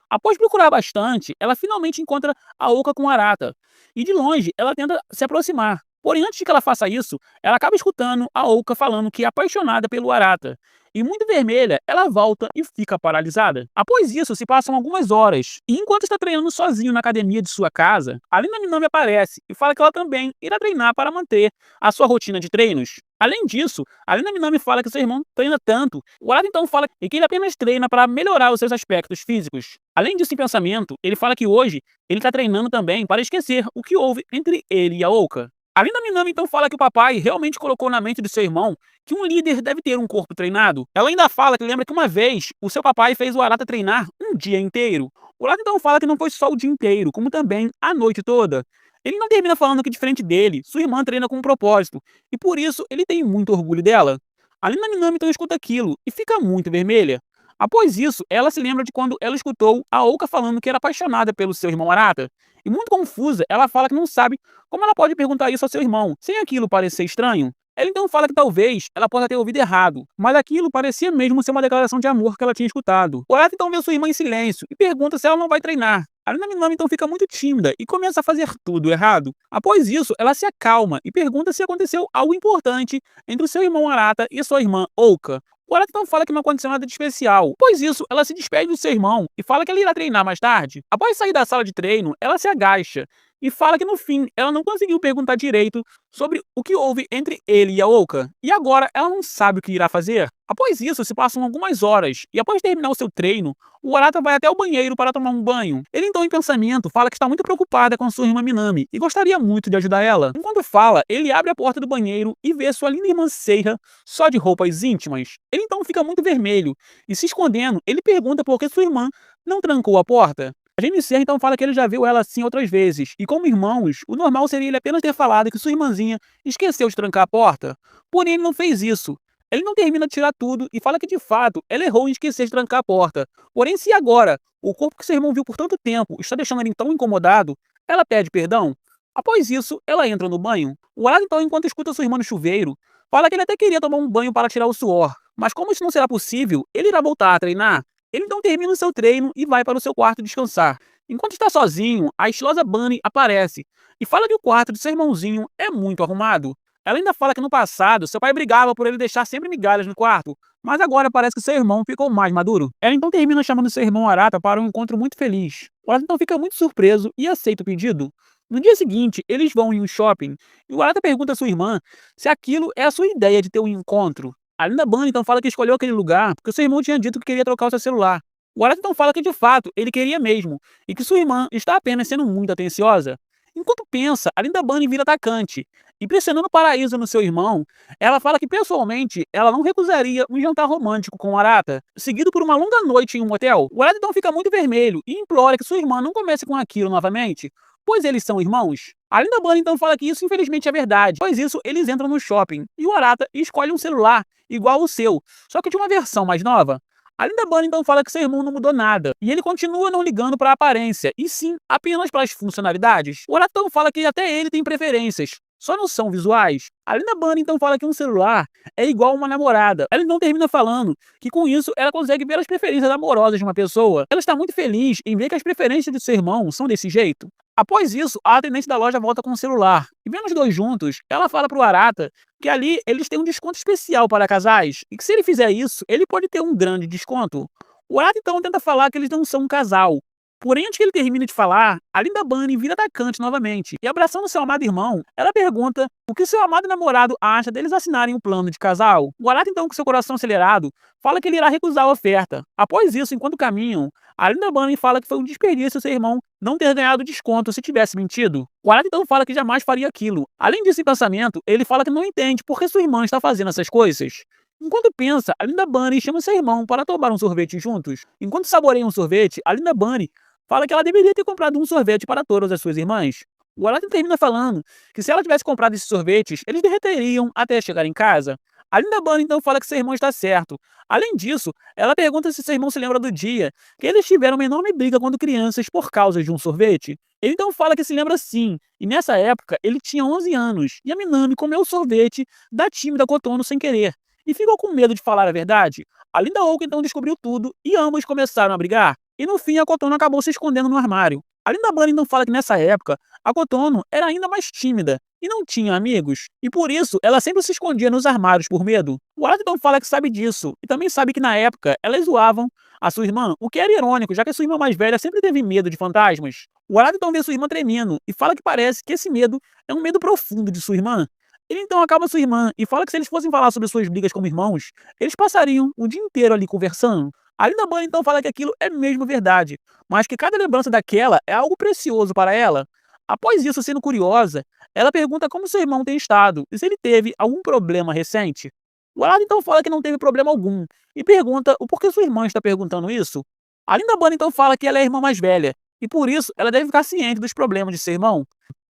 Após procurar bastante, ela finalmente encontra a Oka com Arata, e de longe ela tenta se aproximar. Porém, antes de que ela faça isso, ela acaba escutando a Oka falando que é apaixonada pelo Arata. E muito vermelha, ela volta e fica paralisada. Após isso, se passam algumas horas, e enquanto está treinando sozinho na academia de sua casa, a Linda Minami aparece e fala que ela também irá treinar para manter a sua rotina de treinos. Além disso, a Linda Minami fala que seu irmão treina tanto, o Arata então fala que ele apenas treina para melhorar os seus aspectos físicos. Além disso, em pensamento, ele fala que hoje ele está treinando também para esquecer o que houve entre ele e a Oka. A Linda Minami então fala que o papai realmente colocou na mente do seu irmão que um líder deve ter um corpo treinado. Ela ainda fala que lembra que uma vez o seu papai fez o Arata treinar um dia inteiro. O Arata então fala que não foi só o dia inteiro, como também a noite toda. Ele não termina falando que, diferente dele, sua irmã treina com um propósito, e por isso ele tem muito orgulho dela. A Linda Minami então escuta aquilo e fica muito vermelha. Após isso, ela se lembra de quando ela escutou a Oka falando que era apaixonada pelo seu irmão Arata. E muito confusa, ela fala que não sabe como ela pode perguntar isso ao seu irmão, sem aquilo parecer estranho. Ela então fala que talvez ela possa ter ouvido errado, mas aquilo parecia mesmo ser uma declaração de amor que ela tinha escutado. O Arata então vê sua irmã em silêncio e pergunta se ela não vai treinar. A Minami então fica muito tímida e começa a fazer tudo errado. Após isso, ela se acalma e pergunta se aconteceu algo importante entre o seu irmão Arata e sua irmã Ouka. O Arata então fala que não aconteceu nada de especial. Após isso, ela se despede do seu irmão e fala que ela irá treinar mais tarde. Após sair da sala de treino, ela se agacha e fala que no fim ela não conseguiu perguntar direito sobre o que houve entre ele e a Ouka, e agora ela não sabe o que irá fazer. Após isso, se passam algumas horas, e após terminar o seu treino, o Arata vai até o banheiro para tomar um banho. Ele então, em pensamento, fala que está muito preocupada com sua irmã Minami e gostaria muito de ajudar ela. Enquanto fala, ele abre a porta do banheiro e vê sua linda irmã Seiha só de roupas íntimas. Ele então fica muito vermelho e, se escondendo, ele pergunta por que sua irmã não trancou a porta. A Jamie Serra então fala que ele já viu ela assim outras vezes, e como irmãos, o normal seria ele apenas ter falado que sua irmãzinha esqueceu de trancar a porta. Porém, ele não fez isso. Ele não termina de tirar tudo e fala que de fato ela errou em esquecer de trancar a porta. Porém, se agora o corpo que seu irmão viu por tanto tempo está deixando ele tão incomodado, ela pede perdão. Após isso, ela entra no banho. O Arado então, enquanto escuta sua irmã no chuveiro, fala que ele até queria tomar um banho para tirar o suor, mas como isso não será possível, ele irá voltar a treinar. Ele então termina o seu treino e vai para o seu quarto descansar. Enquanto está sozinho, a estilosa Bunny aparece e fala que o quarto de seu irmãozinho é muito arrumado. Ela ainda fala que no passado seu pai brigava por ele deixar sempre migalhas no quarto, mas agora parece que seu irmão ficou mais maduro. Ela então termina chamando seu irmão Arata para um encontro muito feliz. O Arata então fica muito surpreso e aceita o pedido. No dia seguinte, eles vão em um shopping e o Arata pergunta a sua irmã se aquilo é a sua ideia de ter um encontro. A linda Bunny então fala que escolheu aquele lugar porque seu irmão tinha dito que queria trocar o seu celular. O Arata então fala que de fato ele queria mesmo e que sua irmã está apenas sendo muito atenciosa. Enquanto pensa, a linda Bunny vira atacante e, pressionando o paraíso no seu irmão, ela fala que pessoalmente ela não recusaria um jantar romântico com o Arata, seguido por uma longa noite em um motel. O Arata então fica muito vermelho e implora que sua irmã não comece com aquilo novamente, pois eles são irmãos. A linda Bunny então fala que isso infelizmente é verdade, pois isso eles entram no shopping e o Arata escolhe um celular igual ao seu, só que de uma versão mais nova. A linda Bunny então fala que seu irmão não mudou nada, e ele continua não ligando para a aparência, e sim apenas para as funcionalidades. O Arata então fala que até ele tem preferências, só não são visuais. A linda Bunny então fala que um celular é igual a uma namorada. Ela então termina falando que com isso ela consegue ver as preferências amorosas de uma pessoa. Ela está muito feliz em ver que as preferências de seu irmão são desse jeito. Após isso, a atendente da loja volta com o celular. E vendo os dois juntos, ela fala pro Arata que ali eles têm um desconto especial para casais, e que se ele fizer isso, ele pode ter um grande desconto. O Arata então tenta falar que eles não são um casal. Porém, antes que ele termine de falar, a linda Bunny vira atacante novamente, e abraçando seu amado irmão, ela pergunta o que seu amado namorado acha deles assinarem um plano de casal. O Arata então, com seu coração acelerado, fala que ele irá recusar a oferta. Após isso, enquanto caminham, a linda Bunny fala que foi um desperdício seu irmão não ter ganhado desconto se tivesse mentido. O Arata então fala que jamais faria aquilo. Além disso, em pensamento, ele fala que não entende por que sua irmã está fazendo essas coisas. Enquanto pensa, a linda Bunny chama seu irmão para tomar um sorvete juntos. Enquanto saboreiam um sorvete, a linda Bunny fala que ela deveria ter comprado um sorvete para todas as suas irmãs. O Arata termina falando que se ela tivesse comprado esses sorvetes, eles derreteriam até chegar em casa. A linda Bunny então fala que seu irmão está certo. Além disso, ela pergunta se seu irmão se lembra do dia que eles tiveram uma enorme briga quando crianças por causa de um sorvete. Ele então fala que se lembra sim, e nessa época ele tinha 11 anos, e a Minami comeu o sorvete da tímida Kotono sem querer, e ficou com medo de falar a verdade. A linda Ouka então descobriu tudo, e ambos começaram a brigar. E no fim a Kotono acabou se escondendo no armário. A linda Bunny então fala que nessa época, a Kotono era ainda mais tímida e não tinha amigos, e por isso ela sempre se escondia nos armários por medo. O Arata então fala que sabe disso, e também sabe que na época elas zoavam a sua irmã, o que era irônico, já que a sua irmã mais velha sempre teve medo de fantasmas. O Arata então vê sua irmã tremendo, e fala que parece que esse medo é um medo profundo de sua irmã. Ele então acalma sua irmã, e fala que se eles fossem falar sobre suas brigas como irmãos, eles passariam o dia inteiro ali conversando. A linda Bunny então fala que aquilo é mesmo verdade, mas que cada lembrança daquela é algo precioso para ela. Após isso, sendo curiosa, ela pergunta como seu irmão tem estado e se ele teve algum problema recente. O Arata então fala que não teve problema algum e pergunta o porquê sua irmã está perguntando isso. A linda Bunny então fala que ela é a irmã mais velha e por isso ela deve ficar ciente dos problemas de seu irmão.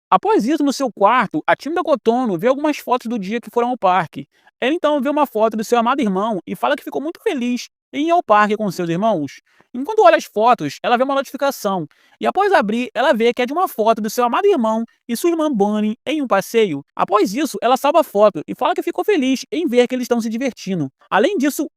Após isso, no seu quarto, a tímida Kotono vê algumas fotos do dia que foram ao parque. Ela então vê uma foto do seu amado irmão e fala que ficou muito feliz em ir ao parque com seus irmãos. Enquanto olha as fotos, ela vê uma notificação, e após abrir, ela vê que é de uma foto do seu amado irmão e sua irmã Bunny em um passeio. Após isso, ela salva a foto e fala que ficou feliz em ver que eles estão se divertindo. Além disso,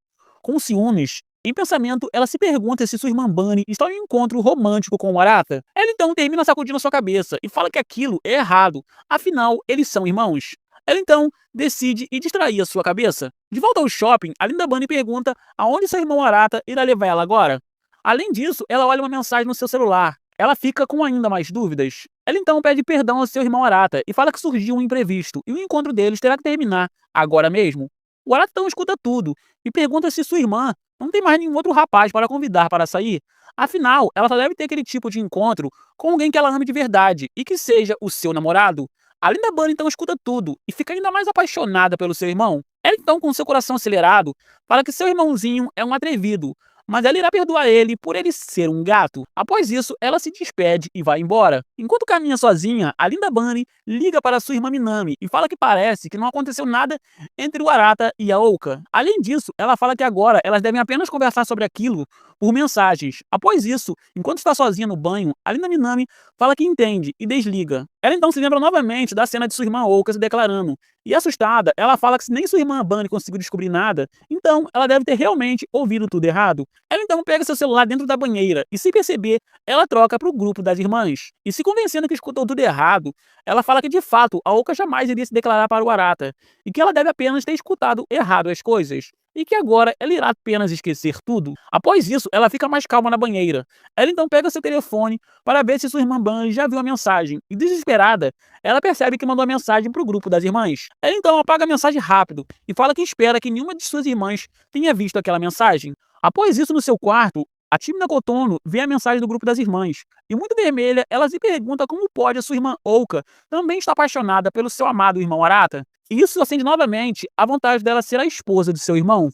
com ciúmes, Em pensamento, ela se pergunta se sua irmã Bunny está em um encontro romântico com o Arata. Ela então termina sacudindo sua cabeça e fala que aquilo é errado, afinal, eles são irmãos. Ela então decide ir distrair a sua cabeça. De volta ao shopping, a Linda Bunny pergunta aonde seu irmão Arata irá levar ela agora. Além disso, ela olha uma mensagem no seu celular. Ela fica com ainda mais dúvidas. Ela então pede perdão ao seu irmão Arata e fala que surgiu um imprevisto e o encontro deles terá que terminar agora mesmo. O Arata então escuta tudo e pergunta se sua irmã não tem mais nenhum outro rapaz para convidar para sair. Afinal, ela só deve ter aquele tipo de encontro com alguém que ela ame de verdade e que seja o seu namorado. A Linda Bunny então escuta tudo e fica ainda mais apaixonada pelo seu irmão. Ela então, com seu coração acelerado, fala que seu irmãozinho é um atrevido, mas ela irá perdoar ele por ele ser um gato. Após isso, ela se despede e vai embora. Enquanto caminha sozinha, a Linda Bunny liga para sua irmã Minami e fala que parece que não aconteceu nada entre o Arata e a Ouka. Além disso, ela fala que agora elas devem apenas conversar sobre aquilo por mensagens. Após isso, enquanto está sozinha no banho, a Linda Minami fala que entende e desliga. Ela então se lembra novamente da cena de sua irmã Ouka se declarando. E assustada, ela fala que se nem sua irmã Bunny conseguiu descobrir nada, então ela deve ter realmente ouvido tudo errado. Ela então pega seu celular dentro da banheira e, sem perceber, ela troca para o grupo das irmãs. E se convencendo que escutou tudo errado, ela fala que de fato a Ouka jamais iria se declarar para o Arata e que ela deve apenas ter escutado errado as coisas. E que agora ela irá apenas esquecer tudo. Após isso, ela fica mais calma na banheira. Ela então pega seu telefone para ver se sua irmã Bunny já viu a mensagem. E desesperada, ela percebe que mandou a mensagem para o grupo das irmãs. Ela então apaga a mensagem rápido e fala que espera que nenhuma de suas irmãs tenha visto aquela mensagem. Após isso, no seu quarto, a tímida Kotono vê a mensagem do grupo das irmãs. E muito vermelha, ela se pergunta como pode a sua irmã Ouka também estar apaixonada pelo seu amado irmão Arata. E isso acende novamente a vontade dela ser a esposa de seu irmão.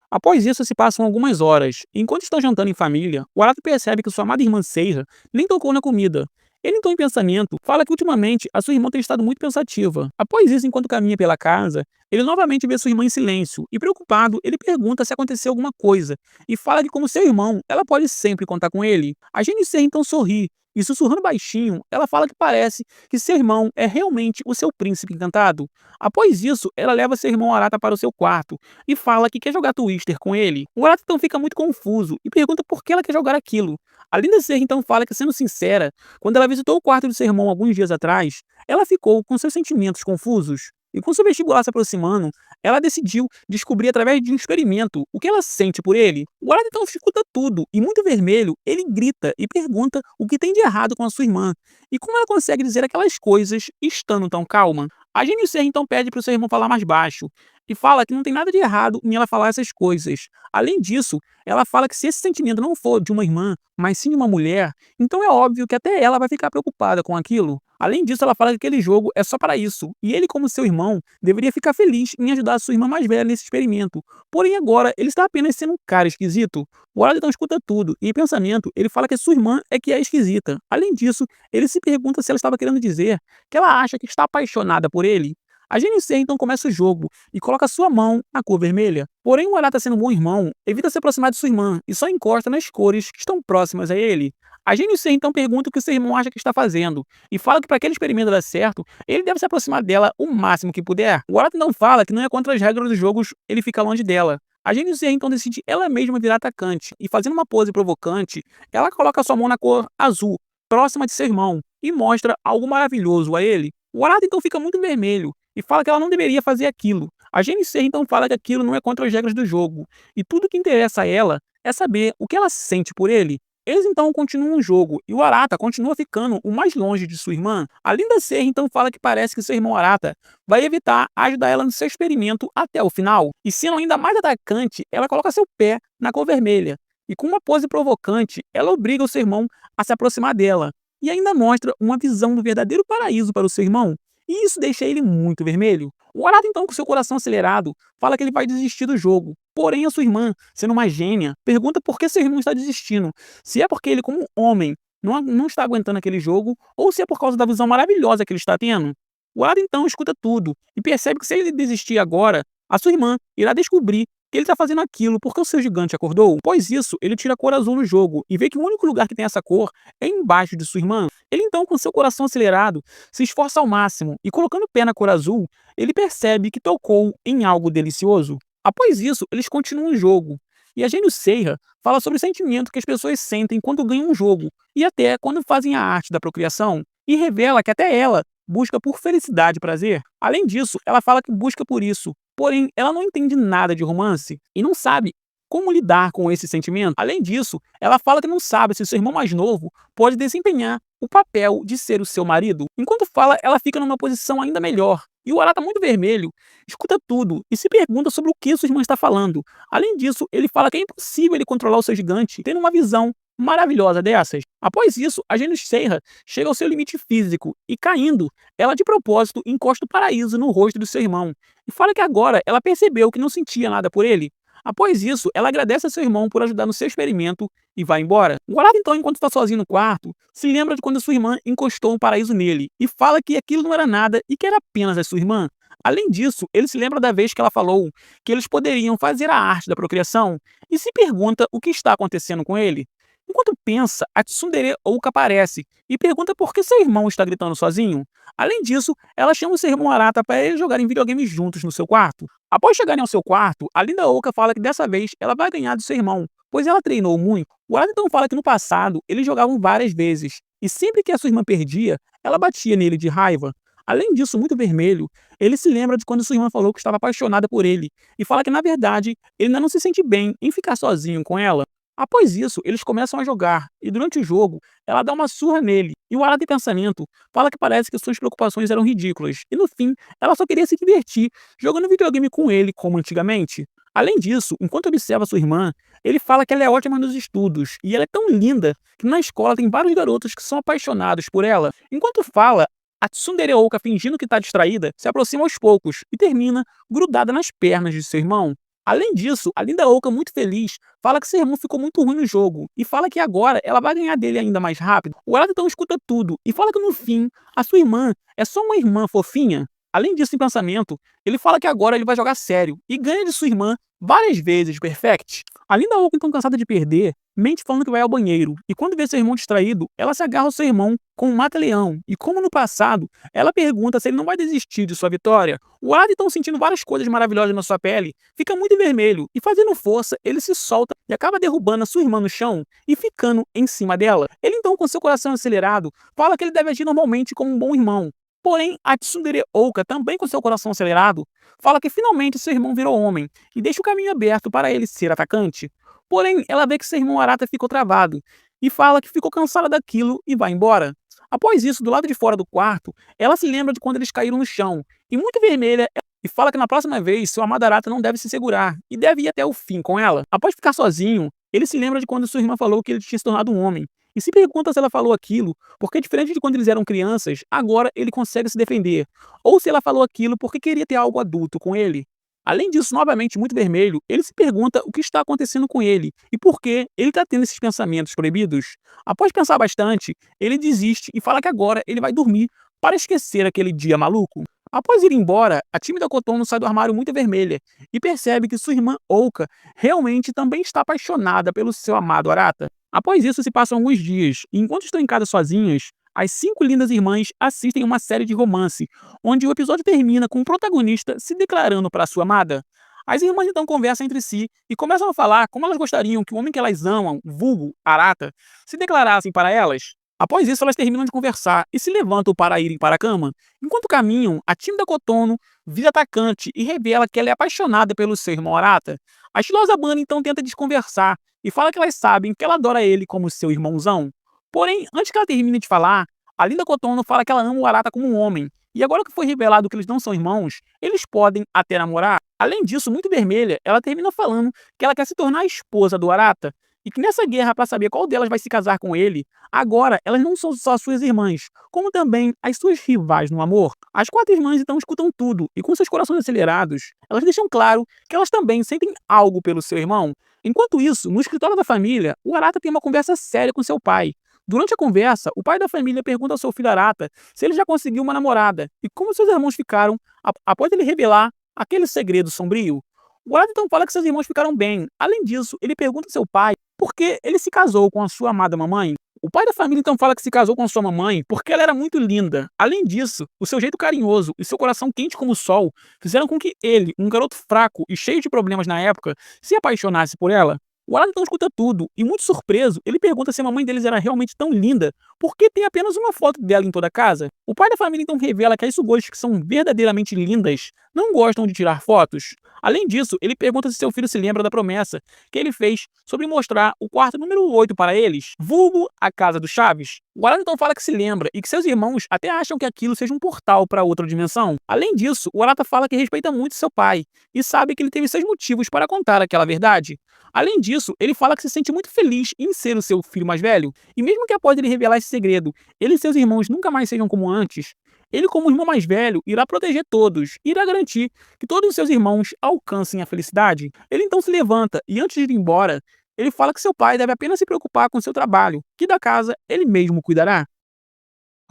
Após isso, se passam algumas horas, e enquanto estão jantando em família, o Arata percebe que sua amada irmã Seira nem tocou na comida. Ele então, em pensamento, fala que ultimamente a sua irmã tem estado muito pensativa. Após isso, enquanto caminha pela casa, ele novamente vê sua irmã em silêncio, e preocupado, ele pergunta se aconteceu alguma coisa, e fala que como seu irmão, ela pode sempre contar com ele. A Jennifer então sorri, e sussurrando baixinho, ela fala que parece que seu irmão é realmente o seu príncipe encantado. Após isso, ela leva seu irmão Arata para o seu quarto, e fala que quer jogar Twister com ele. O Arata então fica muito confuso, e pergunta por que ela quer jogar aquilo. A Linda Ser então fala que, sendo sincera, quando ela visitou o quarto de seu irmão alguns dias atrás, ela ficou com seus sentimentos confusos. E com seu vestibular se aproximando, ela decidiu descobrir através de um experimento o que ela sente por ele. O Arata então escuta tudo e, muito vermelho, ele grita e pergunta o que tem de errado com a sua irmã e como ela consegue dizer aquelas coisas estando tão calma. A Jennifer então pede para o seu irmão falar mais baixo e fala que não tem nada de errado em ela falar essas coisas. Além disso, ela fala que se esse sentimento não for de uma irmã, mas sim de uma mulher, então é óbvio que até ela vai ficar preocupada com aquilo. Além disso, ela fala que aquele jogo é só para isso, e ele, como seu irmão, deveria ficar feliz em ajudar a sua irmã mais velha nesse experimento. Porém, agora, ele está apenas sendo um cara esquisito. O Arata então escuta tudo, e em pensamento, ele fala que sua irmã é que é esquisita. Além disso, ele se pergunta se ela estava querendo dizer que ela acha que está apaixonada por ele. A GNC então começa o jogo e coloca sua mão na cor vermelha. Porém, o Arata, sendo um bom irmão, evita se aproximar de sua irmã e só encosta nas cores que estão próximas a ele. A GNC então pergunta o que seu irmão acha que está fazendo e fala que para aquele experimento dar certo, ele deve se aproximar dela o máximo que puder. O Arata então fala que não é contra as regras dos jogos ele fica longe dela. A GNC então decide ela mesma virar atacante e, fazendo uma pose provocante, ela coloca sua mão na cor azul, próxima de seu irmão, e mostra algo maravilhoso a ele. O Arata então fica muito vermelho e fala que ela não deveria fazer aquilo. A GNC então fala que aquilo não é contra as regras do jogo, e tudo que interessa a ela é saber o que ela sente por ele. Eles então continuam o jogo, e o Arata continua ficando o mais longe de sua irmã. A Linda Ser então fala que parece que seu irmão Arata vai evitar ajudar ela no seu experimento até o final. E sendo ainda mais atacante, ela coloca seu pé na cor vermelha. E com uma pose provocante, ela obriga o seu irmão a se aproximar dela. E ainda mostra uma visão do verdadeiro paraíso para o seu irmão. E isso deixa ele muito vermelho. O Arata então, com seu coração acelerado, fala que ele vai desistir do jogo. Porém, a sua irmã, sendo uma gênia, pergunta por que seu irmão está desistindo. Se é porque ele, como homem, não está aguentando aquele jogo, ou se é por causa da visão maravilhosa que ele está tendo. O Arata então escuta tudo e percebe que se ele desistir agora, a sua irmã irá descobrir que ele está fazendo aquilo porque o seu gigante acordou. Após isso, ele tira a cor azul no jogo e vê que o único lugar que tem essa cor é embaixo de sua irmã. Ele então, com seu coração acelerado, se esforça ao máximo e, colocando o pé na cor azul, ele percebe que tocou em algo delicioso. Após isso, eles continuam o jogo E a Gênio Seiya fala sobre o sentimento que as pessoas sentem quando ganham um jogo, e até quando fazem a arte da procriação, e revela que até ela busca por felicidade e prazer. Além disso, ela fala que busca por isso, porém ela não entende nada de romance e não sabe como lidar com esse sentimento. Além disso, ela fala que não sabe se seu irmão mais novo pode desempenhar o papel de ser o seu marido. Enquanto fala, ela fica numa posição ainda melhor. E o Arata muito vermelho escuta tudo e se pergunta sobre o que sua irmã está falando. Além disso, ele fala que é impossível ele controlar o seu gigante, tendo uma visão maravilhosa dessas. Após isso, a Gênio Seiya chega ao seu limite físico e, caindo, ela de propósito encosta o paraíso no rosto do seu irmão e fala que agora ela percebeu que não sentia nada por ele. Após isso, ela agradece a seu irmão por ajudar no seu experimento e vai embora. O Arata, então, enquanto está sozinho no quarto, se lembra de quando sua irmã encostou um paraíso nele e fala que aquilo não era nada e que era apenas a sua irmã. Além disso, ele se lembra da vez que ela falou que eles poderiam fazer a arte da procriação e se pergunta o que está acontecendo com ele. Enquanto pensa, a Tsundere Ouka aparece e pergunta por que seu irmão está gritando sozinho. Além disso, ela chama o seu irmão Arata para eles jogarem videogames juntos no seu quarto. Após chegarem ao seu quarto, a linda Ouka fala que dessa vez ela vai ganhar do seu irmão, pois ela treinou muito. O Arata então fala que no passado eles jogavam várias vezes, e sempre que a sua irmã perdia, ela batia nele de raiva. Além disso, muito vermelho, ele se lembra de quando sua irmã falou que estava apaixonada por ele, e fala que na verdade ele ainda não se sente bem em ficar sozinho com ela. Após isso, eles começam a jogar, e durante o jogo, ela dá uma surra nele, e o Arata em pensamento fala que parece que suas preocupações eram ridículas, e no fim, ela só queria se divertir jogando videogame com ele como antigamente. Além disso, enquanto observa sua irmã, ele fala que ela é ótima nos estudos, e ela é tão linda que na escola tem vários garotos que são apaixonados por ela. Enquanto fala, a Tsundere Ouka, fingindo que está distraída, se aproxima aos poucos e termina grudada nas pernas de seu irmão. Além disso, a linda Ouka, muito feliz, fala que seu irmão ficou muito ruim no jogo e fala que agora ela vai ganhar dele ainda mais rápido. O Arata então escuta tudo e fala que no fim, a sua irmã é só uma irmã fofinha. Além disso, em pensamento, ele fala que agora ele vai jogar sério e ganha de sua irmã várias vezes, Perfect. A linda Ouka, então cansada de perder, mente falando que vai ao banheiro, e quando vê seu irmão distraído, ela se agarra ao seu irmão com um mata-leão, e como no passado, ela pergunta se ele não vai desistir de sua vitória. O Arata, então sentindo várias coisas maravilhosas na sua pele, fica muito vermelho, e fazendo força, ele se solta e acaba derrubando a sua irmã no chão e ficando em cima dela. Ele então, com seu coração acelerado, fala que ele deve agir normalmente como um bom irmão. Porém, a Tsundere Ouka, também com seu coração acelerado, fala que finalmente seu irmão virou homem e deixa o caminho aberto para ele ser atacante. Porém, ela vê que seu irmão Arata ficou travado e fala que ficou cansada daquilo e vai embora. Após isso, do lado de fora do quarto, ela se lembra de quando eles caíram no chão e, muito vermelha, e fala que na próxima vez seu amado Arata não deve se segurar e deve ir até o fim com ela. Após ficar sozinho, ele se lembra de quando sua irmã falou que ele tinha se tornado um homem e se pergunta se ela falou aquilo porque, diferente de quando eles eram crianças, agora ele consegue se defender, ou se ela falou aquilo porque queria ter algo adulto com ele. Além disso, novamente muito vermelho, ele se pergunta o que está acontecendo com ele e por que ele está tendo esses pensamentos proibidos. Após pensar bastante, ele desiste e fala que agora ele vai dormir para esquecer aquele dia maluco. Após ir embora, a tímida Kotono sai do armário muito vermelha e percebe que sua irmã Ouka realmente também está apaixonada pelo seu amado Arata. Após isso, se passam alguns dias, e enquanto estão em casa sozinhas, as 5 lindas irmãs assistem uma série de romance, onde o episódio termina com o protagonista se declarando para sua amada. As irmãs então conversam entre si e começam a falar como elas gostariam que o homem que elas amam, vulgo Arata, se declarassem para elas. Após isso, elas terminam de conversar e se levantam para irem para a cama. Enquanto caminham, a tímida Kotono vira atacante e revela que ela é apaixonada pelo seu irmão Arata. A estilosa Bunny então tenta desconversar e fala que elas sabem que ela adora ele como seu irmãozão. Porém, antes que ela termine de falar, a linda Kotono fala que ela ama o Arata como um homem. E agora que foi revelado que eles não são irmãos, eles podem até namorar. Além disso, muito vermelha, ela termina falando que ela quer se tornar a esposa do Arata. E que nessa guerra para saber qual delas vai se casar com ele, agora elas não são só suas irmãs, como também as suas rivais no amor. As 4 irmãs então escutam tudo e com seus corações acelerados, elas deixam claro que elas também sentem algo pelo seu irmão. Enquanto isso, no escritório da família, o Arata tem uma conversa séria com seu pai. Durante a conversa, o pai da família pergunta ao seu filho Arata se ele já conseguiu uma namorada e como seus irmãos ficaram após ele revelar aquele segredo sombrio. O Arata então fala que seus irmãos ficaram bem. Além disso, ele pergunta ao seu pai por que ele se casou com a sua amada mamãe. O pai da família então fala que se casou com sua mamãe porque ela era muito linda. Além disso, o seu jeito carinhoso e seu coração quente como o sol fizeram com que ele, um garoto fraco e cheio de problemas na época, se apaixonasse por ela. O Alan então escuta tudo e, muito surpreso, ele pergunta se a mamãe deles era realmente tão linda, porque tem apenas uma foto dela em toda a casa. O pai da família então revela que as sugores que são verdadeiramente lindas não gostam de tirar fotos. Além disso, ele pergunta se seu filho se lembra da promessa que ele fez sobre mostrar o quarto número 8 para eles, vulgo a casa do Chaves. O Alan então fala que se lembra e que seus irmãos até acham que aquilo seja um portal para outra dimensão. Além disso, o Arata fala que respeita muito seu pai e sabe que ele teve seus motivos para contar aquela verdade. Além disso, ele fala que se sente muito feliz em ser o seu filho mais velho, e mesmo que após ele revelar esse segredo, ele e seus irmãos nunca mais sejam como antes, ele, como irmão mais velho, irá proteger todos e irá garantir que todos os seus irmãos alcancem a felicidade. Ele então se levanta e, antes de ir embora, ele fala que seu pai deve apenas se preocupar com seu trabalho, que da casa ele mesmo cuidará.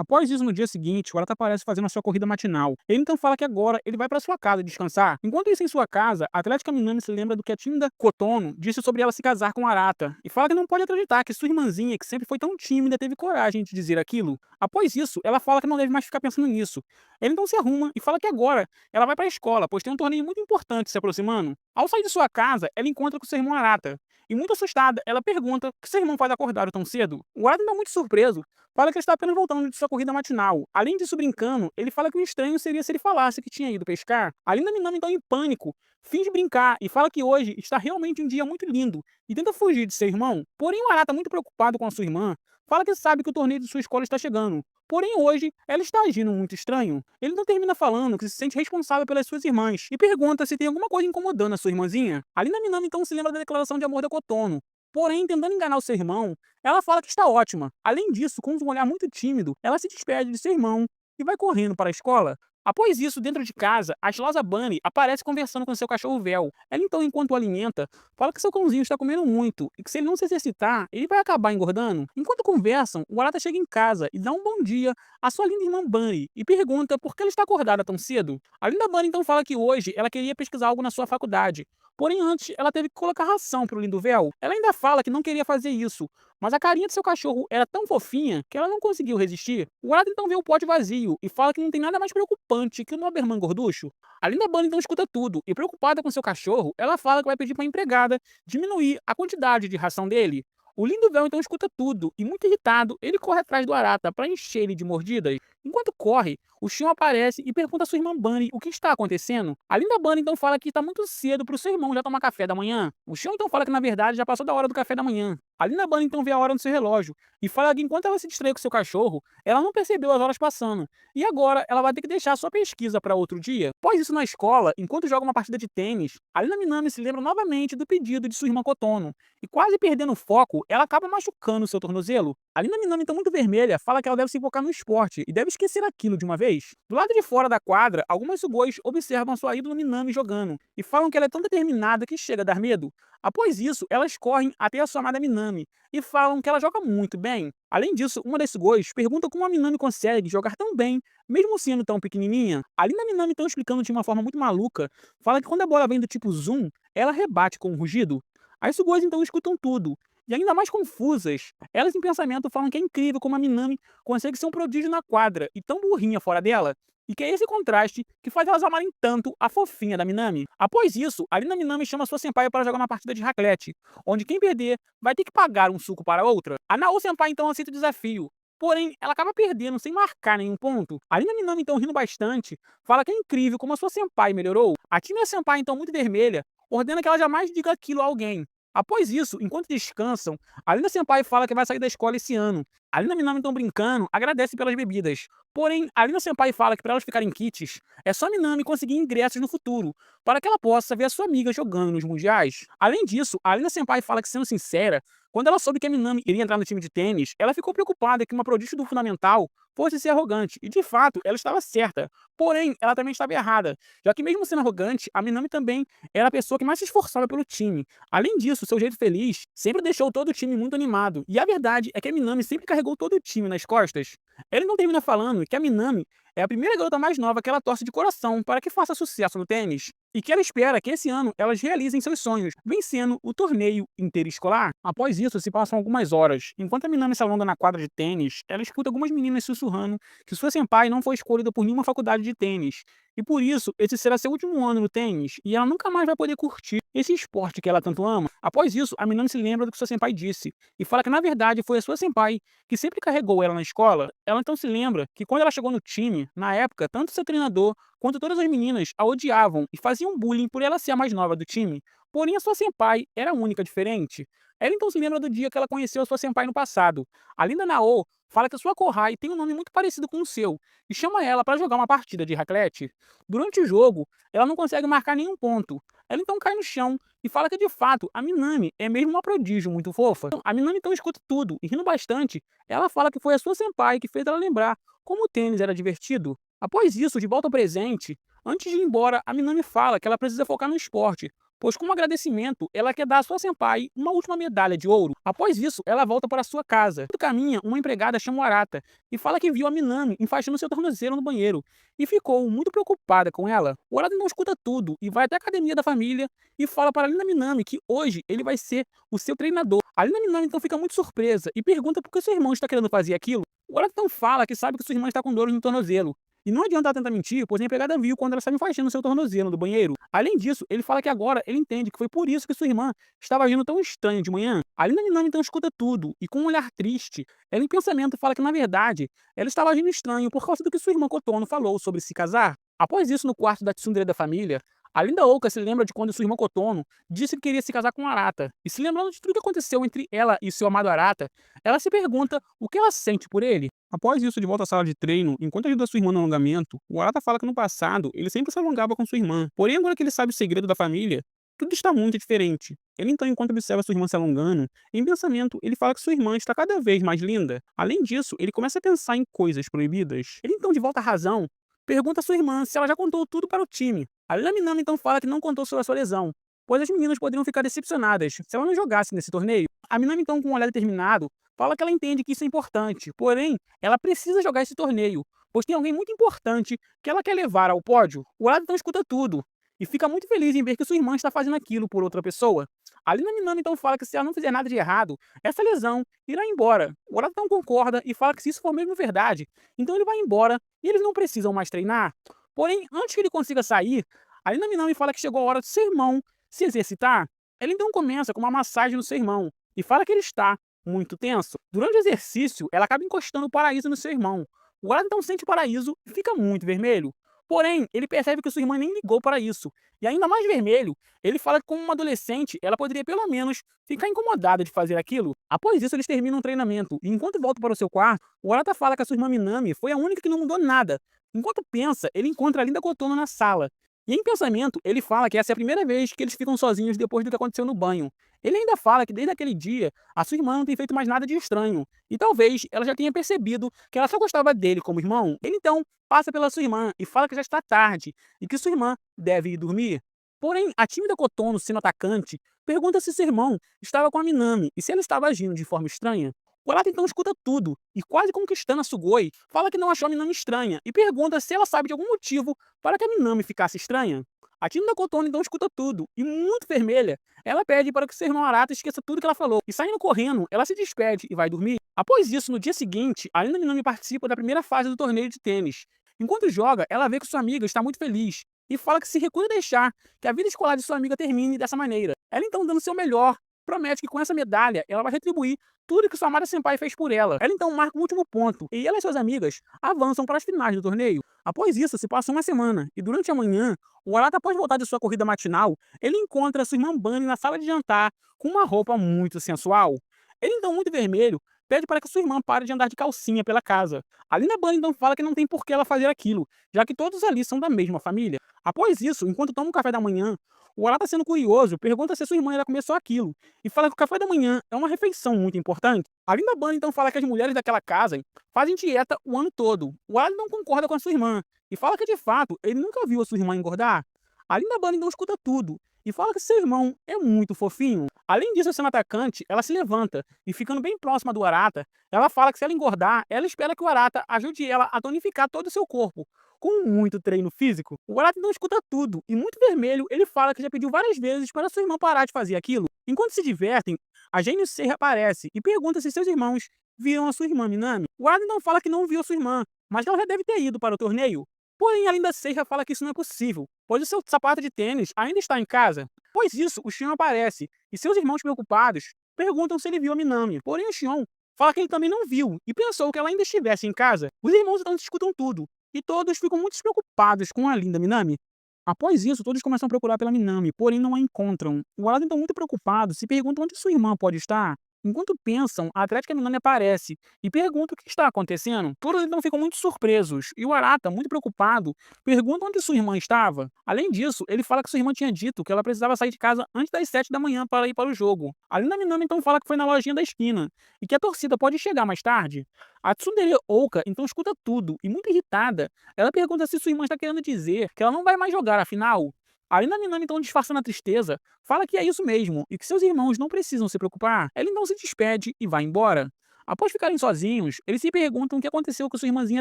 Após isso, no dia seguinte, o Arata aparece fazendo a sua corrida matinal. Ele então fala que agora ele vai para sua casa descansar. Enquanto isso, em sua casa, a Atlética Minami se lembra do que a Tinda Kotono disse sobre ela se casar com o Arata, e fala que não pode acreditar que sua irmãzinha, que sempre foi tão tímida, teve coragem de dizer aquilo. Após isso, ela fala que não deve mais ficar pensando nisso. Ele então se arruma e fala que agora ela vai para a escola, pois tem um torneio muito importante se aproximando. Ao sair de sua casa, ela encontra com seu irmão Arata. E muito assustada, ela pergunta o que seu irmão faz acordado tão cedo. O Arata, então muito surpreso, fala que ele está apenas voltando de sua corrida matinal. Além disso, brincando, ele fala que o estranho seria se ele falasse que tinha ido pescar. A Linda Minami, então, em pânico, finge brincar e fala que hoje está realmente um dia muito lindo e tenta fugir de seu irmão. Porém, o Arata, muito preocupado com a sua irmã, fala que sabe que o torneio de sua escola está chegando. Porém, hoje, ela está agindo muito estranho. Ele não termina falando que se sente responsável pelas suas irmãs e pergunta se tem alguma coisa incomodando a sua irmãzinha. A Linda Minami, então, se lembra da declaração de amor da Kotono. Porém, tentando enganar o seu irmão, ela fala que está ótima. Além disso, com um olhar muito tímido, ela se despede de seu irmão e vai correndo para a escola. Após isso, dentro de casa, a estilosa Bunny aparece conversando com seu cachorro Vel. Ela então, enquanto o alimenta, fala que seu cãozinho está comendo muito e que se ele não se exercitar, ele vai acabar engordando. Enquanto conversam, o Arata chega em casa e dá um bom dia à sua linda irmã Bunny e pergunta por que ela está acordada tão cedo. A linda Bunny então fala que hoje ela queria pesquisar algo na sua faculdade. Porém, antes, ela teve que colocar ração para o lindo Vel. Ela ainda fala que não queria fazer isso, mas a carinha de seu cachorro era tão fofinha que ela não conseguiu resistir. O Arata então vê o pote vazio e fala que não tem nada mais preocupante que o Doberman gorducho. A linda Bunny então escuta tudo e, preocupada com seu cachorro, ela fala que vai pedir para a empregada diminuir a quantidade de ração dele. O lindo Vel então escuta tudo e, muito irritado, ele corre atrás do Arata para encher ele de mordidas. Enquanto corre, o Xion aparece e pergunta à sua irmã Bunny o que está acontecendo. A linda Bunny então fala que está muito cedo para o seu irmão já tomar café da manhã. O Xion então fala que na verdade já passou da hora do café da manhã. A linda Bunny então vê a hora no seu relógio e fala que enquanto ela se distrai com seu cachorro, ela não percebeu as horas passando. E agora ela vai ter que deixar sua pesquisa para outro dia. Após isso, na escola, enquanto joga uma partida de tênis, a Linda Minami se lembra novamente do pedido de sua irmã Kotono. E, quase perdendo o foco, ela acaba machucando seu tornozelo. A Linda Minami, então muito vermelha, fala que ela deve se focar no esporte e deve esquecer aquilo de uma vez. Do lado de fora da quadra, algumas sugoi observam sua ídola Minami jogando e falam que ela é tão determinada que chega a dar medo. Após isso, elas correm até a sua amada Minami e falam que ela joga muito bem. Além disso, uma das sugoi pergunta como a Minami consegue jogar tão bem, mesmo sendo tão pequenininha. A Linda Minami, então explicando de uma forma muito maluca, fala que quando a bola vem do tipo zoom, ela rebate com um rugido. As sugoi então escutam tudo, e ainda mais confusas, elas em pensamento falam que é incrível como a Minami consegue ser um prodígio na quadra e tão burrinha fora dela, e que é esse contraste que faz elas amarem tanto a fofinha da Minami. Após isso, a Linda Minami chama sua senpai para jogar uma partida de raclette, onde quem perder vai ter que pagar um suco para a outra. A Nao senpai então aceita o desafio, porém ela acaba perdendo sem marcar nenhum ponto. A Linda Minami então rindo bastante, fala que é incrível como a sua senpai melhorou. A Tina senpai então muito vermelha, ordena que ela jamais diga aquilo a alguém. Após isso, enquanto descansam, a Linda Senpai fala que vai sair da escola esse ano. A Linda Minami, então brincando, agradece pelas bebidas. Porém, a Linda Senpai fala que para elas ficarem kits, é só a Minami conseguir ingressos no futuro, para que ela possa ver a sua amiga jogando nos mundiais. Além disso, a Linda Senpai fala que, sendo sincera, quando ela soube que a Minami iria entrar no time de tênis, ela ficou preocupada que uma prodígio do fundamental fosse ser arrogante. E de fato, ela estava certa. Porém, ela também estava errada, já que mesmo sendo arrogante, a Minami também era a pessoa que mais se esforçava pelo time. Além disso, seu jeito feliz sempre deixou todo o time muito animado. E a verdade é que a Minami sempre carregou todo o time nas costas. Ele não termina falando que a Minami é a primeira garota mais nova que ela torce de coração para que faça sucesso no tênis, e que ela espera que esse ano elas realizem seus sonhos, vencendo o torneio interescolar. Após isso, se passam algumas horas. Enquanto a Minami se alonga na quadra de tênis, ela escuta algumas meninas sussurrando que sua senpai não foi escolhida por nenhuma faculdade de tênis, e por isso esse será seu último ano no tênis, e ela nunca mais vai poder curtir esse esporte que ela tanto ama. Após isso, a Minami se lembra do que sua senpai disse, e fala que na verdade foi a sua senpai que sempre carregou ela na escola. Ela então se lembra que quando ela chegou no time, na época, tanto seu treinador quanto todas as meninas a odiavam e faziam bullying por ela ser a mais nova do time. Porém, a sua senpai era a única diferente. Ela então se lembra do dia que ela conheceu a sua senpai no passado. A Linda Nao fala que a sua Kohai tem um nome muito parecido com o seu e chama ela para jogar uma partida de raclette. Durante o jogo, ela não consegue marcar nenhum ponto. Ela então cai no chão e fala que de fato a Minami é mesmo uma prodígio muito fofa. A Minami então escuta tudo e rindo bastante, ela fala que foi a sua senpai que fez ela lembrar como o tênis era divertido. Após isso, de volta ao presente, antes de ir embora, a Minami fala que ela precisa focar no esporte, pois como agradecimento, ela quer dar à sua senpai uma última medalha de ouro. Após isso, ela volta para sua casa. No caminho, uma empregada chama o Arata e fala que viu a Minami enfaixando seu tornozelo no banheiro e ficou muito preocupada com ela. O Arata não escuta tudo e vai até a academia da família e fala para a Linda Minami que hoje ele vai ser o seu treinador. A Linda Minami então fica muito surpresa e pergunta por que seu irmão está querendo fazer aquilo. O Arata então fala que sabe que sua irmã está com dores no tornozelo. E não adianta ela tentar mentir, pois a empregada viu quando ela estava enfaixando seu tornozelo do banheiro. Além disso, ele fala que agora ele entende que foi por isso que sua irmã estava agindo tão estranho de manhã. A Linda Minami então escuta tudo, e com um olhar triste, ela em pensamento fala que na verdade, ela estava agindo estranho por causa do que sua irmã Kotono falou sobre se casar. Após isso, no quarto da tsundere da família, a Linda Oka se lembra de quando sua irmã Kotono disse que queria se casar com Arata. E se lembrando de tudo que aconteceu entre ela e seu amado Arata, ela se pergunta o que ela sente por ele. Após isso, de volta à sala de treino, enquanto ajuda sua irmã no alongamento, o Arata fala que no passado ele sempre se alongava com sua irmã. Porém, agora que ele sabe o segredo da família, tudo está muito diferente. Ele então, enquanto observa sua irmã se alongando, em pensamento, ele fala que sua irmã está cada vez mais linda. Além disso, ele começa a pensar em coisas proibidas. Ele então, de volta à razão, pergunta a sua irmã se ela já contou tudo para o time. A Lina Minami então fala que não contou sobre a sua lesão, pois as meninas poderiam ficar decepcionadas se ela não jogasse nesse torneio. A Minami então, com um olhar determinado, fala que ela entende que isso é importante, porém, ela precisa jogar esse torneio, pois tem alguém muito importante que ela quer levar ao pódio. O Arata então escuta tudo e fica muito feliz em ver que sua irmã está fazendo aquilo por outra pessoa. A Lina Minami então fala que se ela não fizer nada de errado, essa lesão irá embora. O Arata então concorda e fala que se isso for mesmo verdade, então ele vai embora e eles não precisam mais treinar. Porém, antes que ele consiga sair, a Lina Minami fala que chegou a hora do seu irmão se exercitar. Ela então começa com uma massagem no seu irmão e fala que ele está muito tenso. Durante o exercício, ela acaba encostando o paraíso no seu irmão. O Arata então sente o paraíso e fica muito vermelho. Porém, ele percebe que sua irmã nem ligou para isso. E ainda mais vermelho, ele fala que como uma adolescente, ela poderia pelo menos ficar incomodada de fazer aquilo. Após isso, eles terminam o treinamento. E enquanto voltam para o seu quarto, o Arata fala que a sua irmã Minami foi a única que não mudou nada. Enquanto pensa, ele encontra a Linda Kotono na sala. E em pensamento, ele fala que essa é a primeira vez que eles ficam sozinhos depois do que aconteceu no banho. Ele ainda fala que desde aquele dia, a sua irmã não tem feito mais nada de estranho. E talvez ela já tenha percebido que ela só gostava dele como irmão. Ele então passa pela sua irmã e fala que já está tarde e que sua irmã deve ir dormir. Porém, a tímida Kotono, sendo atacante, pergunta se seu irmão estava com a Minami e se ela estava agindo de forma estranha. O Arata então escuta tudo e, quase conquistando a Sugoi, fala que não achou a Minami estranha e pergunta se ela sabe de algum motivo para que a Minami ficasse estranha. A tímida Kotono então escuta tudo e, muito vermelha, ela pede para que seu irmão Arata esqueça tudo que ela falou e, saindo correndo, ela se despede e vai dormir. Após isso, no dia seguinte, a Linda Minami participa da primeira fase do torneio de tênis. Enquanto joga, ela vê que sua amiga está muito feliz e fala que se recusa a deixar que a vida escolar de sua amiga termine dessa maneira. Ela então, dando seu melhor, promete que com essa medalha ela vai retribuir tudo que sua amada senpai fez por ela. Ela então marca um último ponto e ela e suas amigas avançam para as finais do torneio. Após isso, se passa uma semana e durante a manhã, o Arata, após voltar de sua corrida matinal, ele encontra sua irmã Bunny na sala de jantar com uma roupa muito sensual. Ele então, muito vermelho, pede para que sua irmã pare de andar de calcinha pela casa. A Linda Bunny então fala que não tem por que ela fazer aquilo, já que todos ali são da mesma família. Após isso, enquanto toma o café da manhã, o Arata, sendo curioso, pergunta se sua irmã ainda começou aquilo e fala que o café da manhã é uma refeição muito importante. A Linda Bunny então fala que as mulheres daquela casa fazem dieta o ano todo. O Arata não concorda com a sua irmã e fala que de fato ele nunca viu a sua irmã engordar. A Linda Bunny então escuta tudo e fala que seu irmão é muito fofinho. Além disso, sendo atacante, ela se levanta e, ficando bem próxima do Arata, ela fala que se ela engordar, ela espera que o Arata ajude ela a tonificar todo o seu corpo. Com muito treino físico, o Arata então escuta tudo e, muito vermelho, ele fala que já pediu várias vezes para sua irmã parar de fazer aquilo. Enquanto se divertem, a Gênio Serra aparece e pergunta se seus irmãos viram a sua irmã Minami. O Arata então fala que não viu a sua irmã, mas que ela já deve ter ido para o torneio. Porém, a Linda Serra fala que isso não é possível, pois o seu sapato de tênis ainda está em casa. Após isso, o Xion aparece, e seus irmãos preocupados perguntam se ele viu a Minami. Porém, o Xion fala que ele também não viu, e pensou que ela ainda estivesse em casa. Os irmãos então discutem tudo, e todos ficam muito preocupados com a linda Minami. Após isso, todos começam a procurar pela Minami, porém não a encontram. O Arata então muito preocupado se pergunta onde sua irmã pode estar. Enquanto pensam, a Atlética Minami aparece e pergunta o que está acontecendo. Todos então ficam muito surpresos, e o Arata, muito preocupado, pergunta onde sua irmã estava. Além disso, ele fala que sua irmã tinha dito que ela precisava sair de casa antes das 7 da manhã para ir para o jogo. A linda Minami então fala que foi na lojinha da esquina, e que a torcida pode chegar mais tarde. A Tsundere Oka então escuta tudo, e muito irritada, ela pergunta se sua irmã está querendo dizer que ela não vai mais jogar a final. A Lina Minami, então, disfarçando a tristeza, fala que é isso mesmo e que seus irmãos não precisam se preocupar. Ela então se despede e vai embora. Após ficarem sozinhos, eles se perguntam o que aconteceu com sua irmãzinha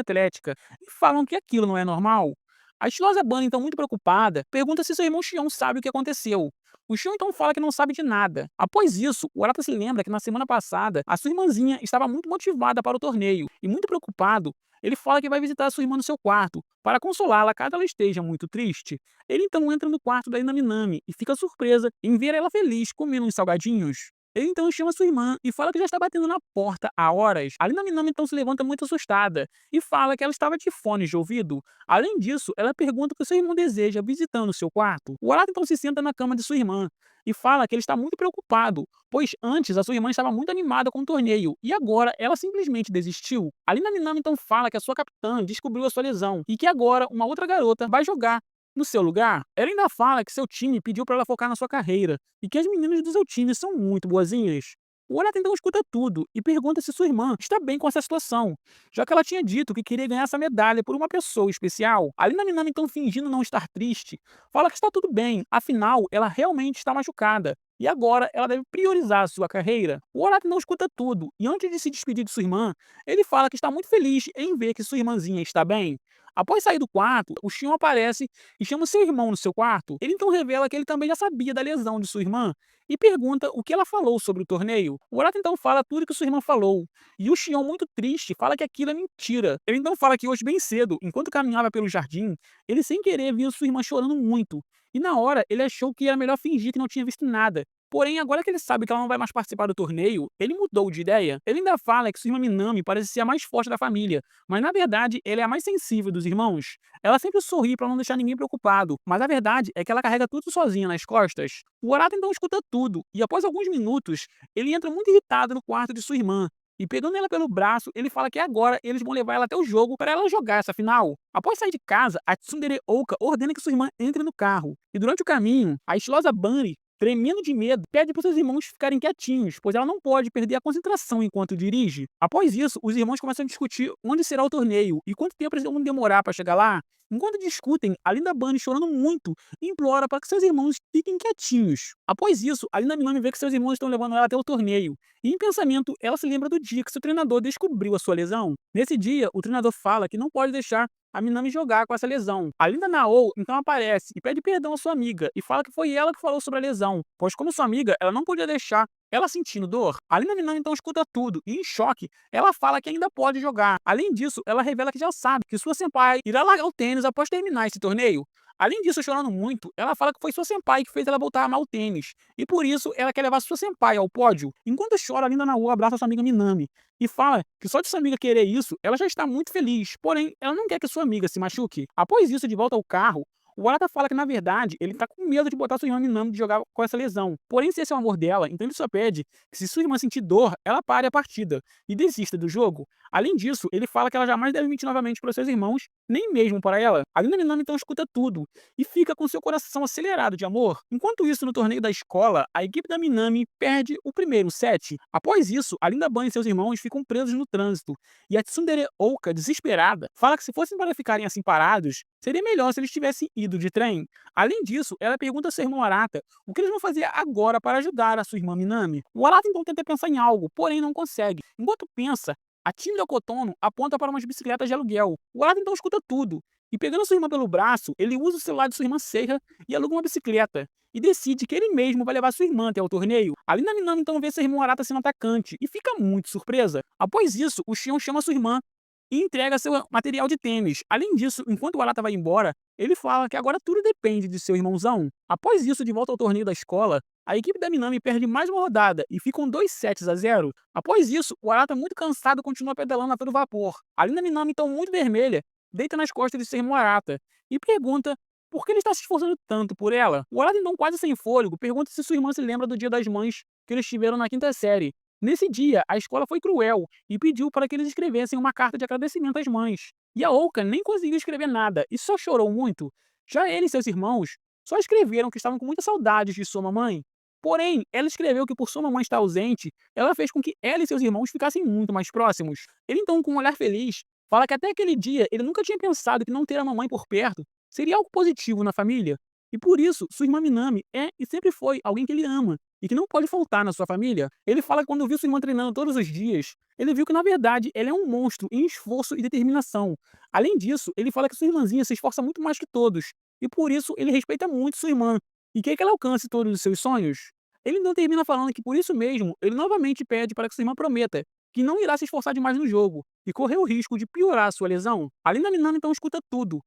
atlética e falam que aquilo não é normal. A estilosa Bunny, então muito preocupada, pergunta se seu irmão Xion sabe o que aconteceu. O Xion então fala que não sabe de nada. Após isso, o Arata se lembra que na semana passada a sua irmãzinha estava muito motivada para o torneio e, muito preocupado, ele fala que vai visitar sua irmã no seu quarto para consolá-la caso ela esteja muito triste. Ele então entra no quarto da Inami Nami e fica surpresa em ver ela feliz comendo uns salgadinhos. Ele então chama sua irmã e fala que já está batendo na porta há horas. A Inami Nami então se levanta muito assustada e fala que ela estava de fones de ouvido. Além disso, ela pergunta o que seu irmão deseja visitando seu quarto. O Arata então se senta na cama de sua irmã e fala que ele está muito preocupado, pois antes a sua irmã estava muito animada com o torneio e agora ela simplesmente desistiu. A Lina Minami então fala que a sua capitã descobriu a sua lesão e que agora uma outra garota vai jogar no seu lugar. Ela ainda fala que seu time pediu para ela focar na sua carreira e que as meninas do seu time são muito boazinhas. O Arata então escuta tudo e pergunta se sua irmã está bem com essa situação, já que ela tinha dito que queria ganhar essa medalha por uma pessoa especial. A Lina Minami, então fingindo não estar triste, fala que está tudo bem, afinal ela realmente está machucada e agora ela deve priorizar a sua carreira. O Arata não escuta tudo e, antes de se despedir de sua irmã, ele fala que está muito feliz em ver que sua irmãzinha está bem. Após sair do quarto, o Xion aparece e chama seu irmão no seu quarto. Ele então revela que ele também já sabia da lesão de sua irmã e pergunta o que ela falou sobre o torneio. O Arata então fala tudo que sua irmã falou, e o Xion, muito triste, fala que aquilo é mentira. Ele então fala que hoje bem cedo, enquanto caminhava pelo jardim, ele sem querer viu sua irmã chorando muito, e na hora ele achou que era melhor fingir que não tinha visto nada. Porém, agora que ele sabe que ela não vai mais participar do torneio, ele mudou de ideia. Ele ainda fala que sua irmã Minami parece ser a mais forte da família, mas na verdade ela é a mais sensível dos irmãos. Ela sempre sorri para não deixar ninguém preocupado, mas a verdade é que ela carrega tudo sozinha nas costas. O Arata então escuta tudo, e após alguns minutos, ele entra muito irritado no quarto de sua irmã. E pegando ela pelo braço, ele fala que agora eles vão levar ela até o jogo para ela jogar essa final. Após sair de casa, a Tsundere Oka ordena que sua irmã entre no carro. E durante o caminho, a estilosa Bunny, tremendo de medo, pede para seus irmãos ficarem quietinhos, pois ela não pode perder a concentração enquanto dirige. Após isso, os irmãos começam a discutir onde será o torneio e quanto tempo eles vão demorar para chegar lá. Enquanto discutem, a Linda Bunny, chorando muito, implora para que seus irmãos fiquem quietinhos. Após isso, a Linda Minami vê que seus irmãos estão levando ela até o torneio, e em pensamento, ela se lembra do dia que seu treinador descobriu a sua lesão. Nesse dia, o treinador fala que não pode deixar a Minami jogar com essa lesão. A Linda Nao então aparece e pede perdão à sua amiga e fala que foi ela que falou sobre a lesão, pois como sua amiga, ela não podia deixar ela sentindo dor. A Linda Minami então escuta tudo e, em choque, ela fala que ainda pode jogar. Além disso, ela revela que já sabe que sua senpai irá largar o tênis após terminar esse torneio. Além disso, chorando muito, ela fala que foi sua senpai que fez ela voltar a amar o tênis, e por isso ela quer levar sua senpai ao pódio. Enquanto chora, a Linda Nao abraça sua amiga Minami e fala que só de sua amiga querer isso, ela já está muito feliz, porém, ela não quer que sua amiga se machuque. Após isso, de volta ao carro, o Arata fala que, na verdade, ele tá com medo de botar sua irmã Minami de jogar com essa lesão. Porém, se esse é o amor dela, então ele só pede que, se sua irmã sentir dor, ela pare a partida e desista do jogo. Além disso, ele fala que ela jamais deve mentir novamente para seus irmãos, nem mesmo para ela. A Linda Minami então escuta tudo e fica com seu coração acelerado de amor. Enquanto isso, no torneio da escola, a equipe da Minami perde o primeiro set. Após isso, a Linda Bunny e seus irmãos ficam presos no trânsito, e a Tsundere Oka, desesperada, fala que se fossem para ficarem assim parados, Seria melhor se eles tivessem ido de trem. Além disso, ela pergunta ao seu irmão Arata o que eles vão fazer agora para ajudar a sua irmã Minami. O Arata então tenta pensar em algo, porém não consegue. Enquanto pensa, a tímida Kotono aponta para umas bicicletas de aluguel. O Arata então escuta tudo. E pegando sua irmã pelo braço, ele usa o celular de sua irmã Seiya e aluga uma bicicleta. E decide que ele mesmo vai levar sua irmã até o torneio. A Lina Minami então vê seu irmão Arata sendo atacante e fica muito surpresa. Após isso, o Shion chama sua irmã e entrega seu material de tênis. Além disso, enquanto o Arata vai embora, ele fala que agora tudo depende de seu irmãozão. Após isso, de volta ao torneio da escola, a equipe da Minami perde mais uma rodada e ficam 2 sets a 0. Após isso, o Arata, muito cansado, continua pedalando a todo vapor. A Lina Minami, então muito vermelha, deita nas costas de seu irmão Arata e pergunta por que ele está se esforçando tanto por ela. O Arata, então quase sem fôlego, pergunta se sua irmã se lembra do Dia das Mães que eles tiveram na quinta série. Nesse dia, a escola foi cruel e pediu para que eles escrevessem uma carta de agradecimento às mães. E a Ouka nem conseguiu escrever nada e só chorou muito. Já ele e seus irmãos só escreveram que estavam com muitas saudades de sua mamãe. Porém, ela escreveu que por sua mamãe estar ausente, ela fez com que ela e seus irmãos ficassem muito mais próximos. Ele então, com um olhar feliz, fala que até aquele dia ele nunca tinha pensado que não ter a mamãe por perto seria algo positivo na família. E por isso, sua irmã Minami é e sempre foi alguém que ele ama e que não pode faltar na sua família. Ele fala que quando viu sua irmã treinando todos os dias, ele viu que na verdade ela é um monstro em esforço e determinação. Além disso, ele fala que sua irmãzinha se esforça muito mais que todos, e por isso ele respeita muito sua irmã e quer que ela alcance todos os seus sonhos. Ele não termina falando que por isso mesmo, ele novamente pede para que sua irmã prometa que não irá se esforçar demais no jogo e correr o risco de piorar sua lesão. A Lina Minami então escuta tudo.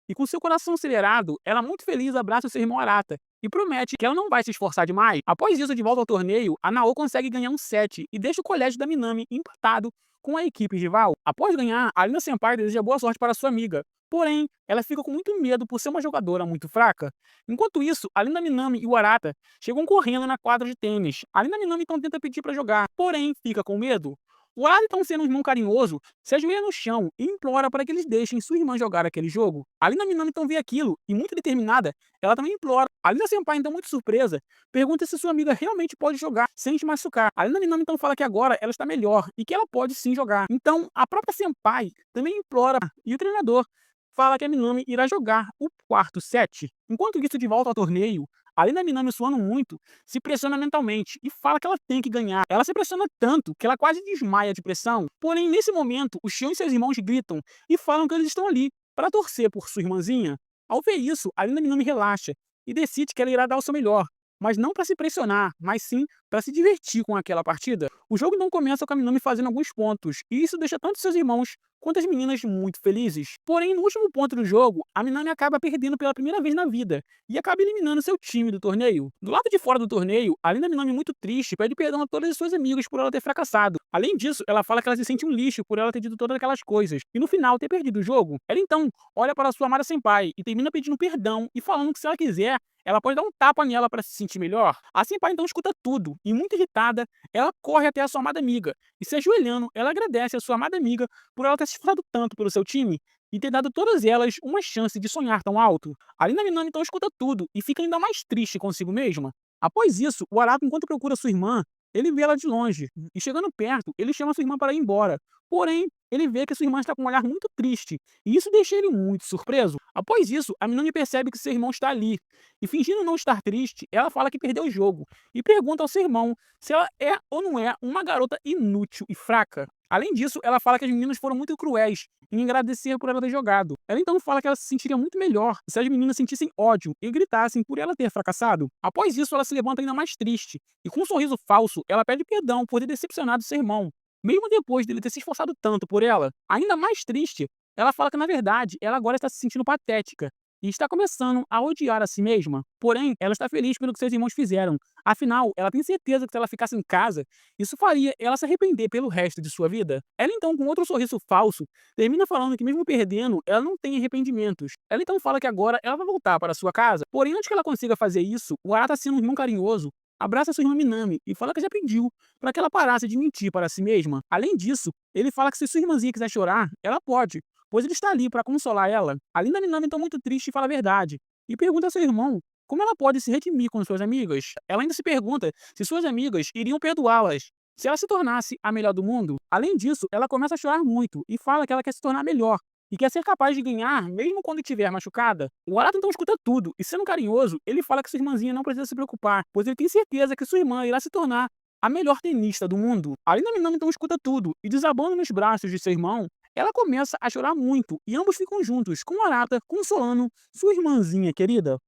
E com seu coração acelerado, ela muito feliz abraça seu irmão Arata e promete que ela não vai se esforçar demais. Após isso, de volta ao torneio, a Nao consegue ganhar um set e deixa o colégio da Minami empatado com a equipe rival. Após ganhar, a Lina Senpai deseja boa sorte para sua amiga. Porém, ela fica com muito medo por ser uma jogadora muito fraca. Enquanto isso, a Lina Minami e o Arata chegam correndo na quadra de tênis. A Lina Minami então tenta pedir para jogar, porém fica com medo. O Arata, então sendo um irmão carinhoso, se ajoelha no chão e implora para que eles deixem sua irmã jogar aquele jogo. A Lina Minami então vê aquilo e, muito determinada, ela também implora. A Lina Senpai, então muito surpresa, pergunta se sua amiga realmente pode jogar sem se machucar. A Lina Minami então fala que agora ela está melhor e que ela pode sim jogar. Então, a própria Senpai também implora e o treinador fala que a Minami irá jogar o quarto set. Enquanto isso, de volta ao torneio, a Lina Minami, suando muito, se pressiona mentalmente e fala que ela tem que ganhar. Ela se pressiona tanto que ela quase desmaia de pressão. Porém, nesse momento, o Shion e seus irmãos gritam e falam que eles estão ali para torcer por sua irmãzinha. Ao ver isso, a Lina Minami relaxa e decide que ela irá dar o seu melhor, mas não para se pressionar, mas sim para se divertir com aquela partida. O jogo não começa com a Minami fazendo alguns pontos, e isso deixa tanto seus irmãos quanto as meninas muito felizes. Porém, no último ponto do jogo, a Minami acaba perdendo pela primeira vez na vida e acaba eliminando seu time do torneio. Do lado de fora do torneio, a Lina Minami, muito triste, pede perdão a todas as suas amigas por ela ter fracassado. Além disso, ela fala que ela se sente um lixo por ela ter dito todas aquelas coisas e no final ter perdido o jogo. Ela então olha para sua amada senpai e termina pedindo perdão e falando que se ela quiser, ela pode dar um tapa nela para se sentir melhor. A senpai então escuta tudo e, muito irritada, ela corre até a sua amada amiga e, se ajoelhando, ela agradece a sua amada amiga por ela ter se esforçado tanto pelo seu time e ter dado todas elas uma chance de sonhar tão alto. A Lina Minami então escuta tudo e fica ainda mais triste consigo mesma. Após isso, o Arata, enquanto procura sua irmã, ele vê ela de longe e, chegando perto, ele chama sua irmã para ir embora. Porém, ele vê que sua irmã está com um olhar muito triste e isso deixa ele muito surpreso. Após isso, a Minami percebe que seu irmão está ali e, fingindo não estar triste, ela fala que perdeu o jogo e pergunta ao seu irmão se ela é ou não é uma garota inútil e fraca. Além disso, ela fala que as meninas foram muito cruéis em agradecer por ela ter jogado. Ela então fala que ela se sentiria muito melhor se as meninas sentissem ódio e gritassem por ela ter fracassado. Após isso, ela se levanta ainda mais triste e, com um sorriso falso, ela pede perdão por ter decepcionado seu irmão, mesmo depois dele ter se esforçado tanto por ela. Ainda mais triste, ela fala que na verdade ela agora está se sentindo patética e está começando a odiar a si mesma. Porém, ela está feliz pelo que seus irmãos fizeram. Afinal, ela tem certeza que se ela ficasse em casa, isso faria ela se arrepender pelo resto de sua vida. Ela então, com outro sorriso falso, termina falando que mesmo perdendo, ela não tem arrependimentos. Ela então fala que agora ela vai voltar para sua casa. Porém, antes que ela consiga fazer isso, o Arata, sendo um irmão carinhoso, abraça sua irmã Minami e fala que já pediu para que ela parasse de mentir para si mesma. Além disso, ele fala que se sua irmãzinha quiser chorar, ela pode, pois ele está ali para consolar ela. A Lina Minami, então muito triste, fala a verdade e pergunta ao seu irmão como ela pode se redimir com suas amigas. Ela ainda se pergunta se suas amigas iriam perdoá-las se ela se tornasse a melhor do mundo. Além disso, ela começa a chorar muito e fala que ela quer se tornar melhor e quer ser capaz de ganhar mesmo quando estiver machucada. O Arata então escuta tudo, e sendo carinhoso, ele fala que sua irmãzinha não precisa se preocupar, pois ele tem certeza que sua irmã irá se tornar a melhor tenista do mundo. A Lina Minami então escuta tudo, e desabando nos braços de seu irmão, ela começa a chorar muito, e ambos ficam juntos, com o Arata consolando sua irmãzinha querida.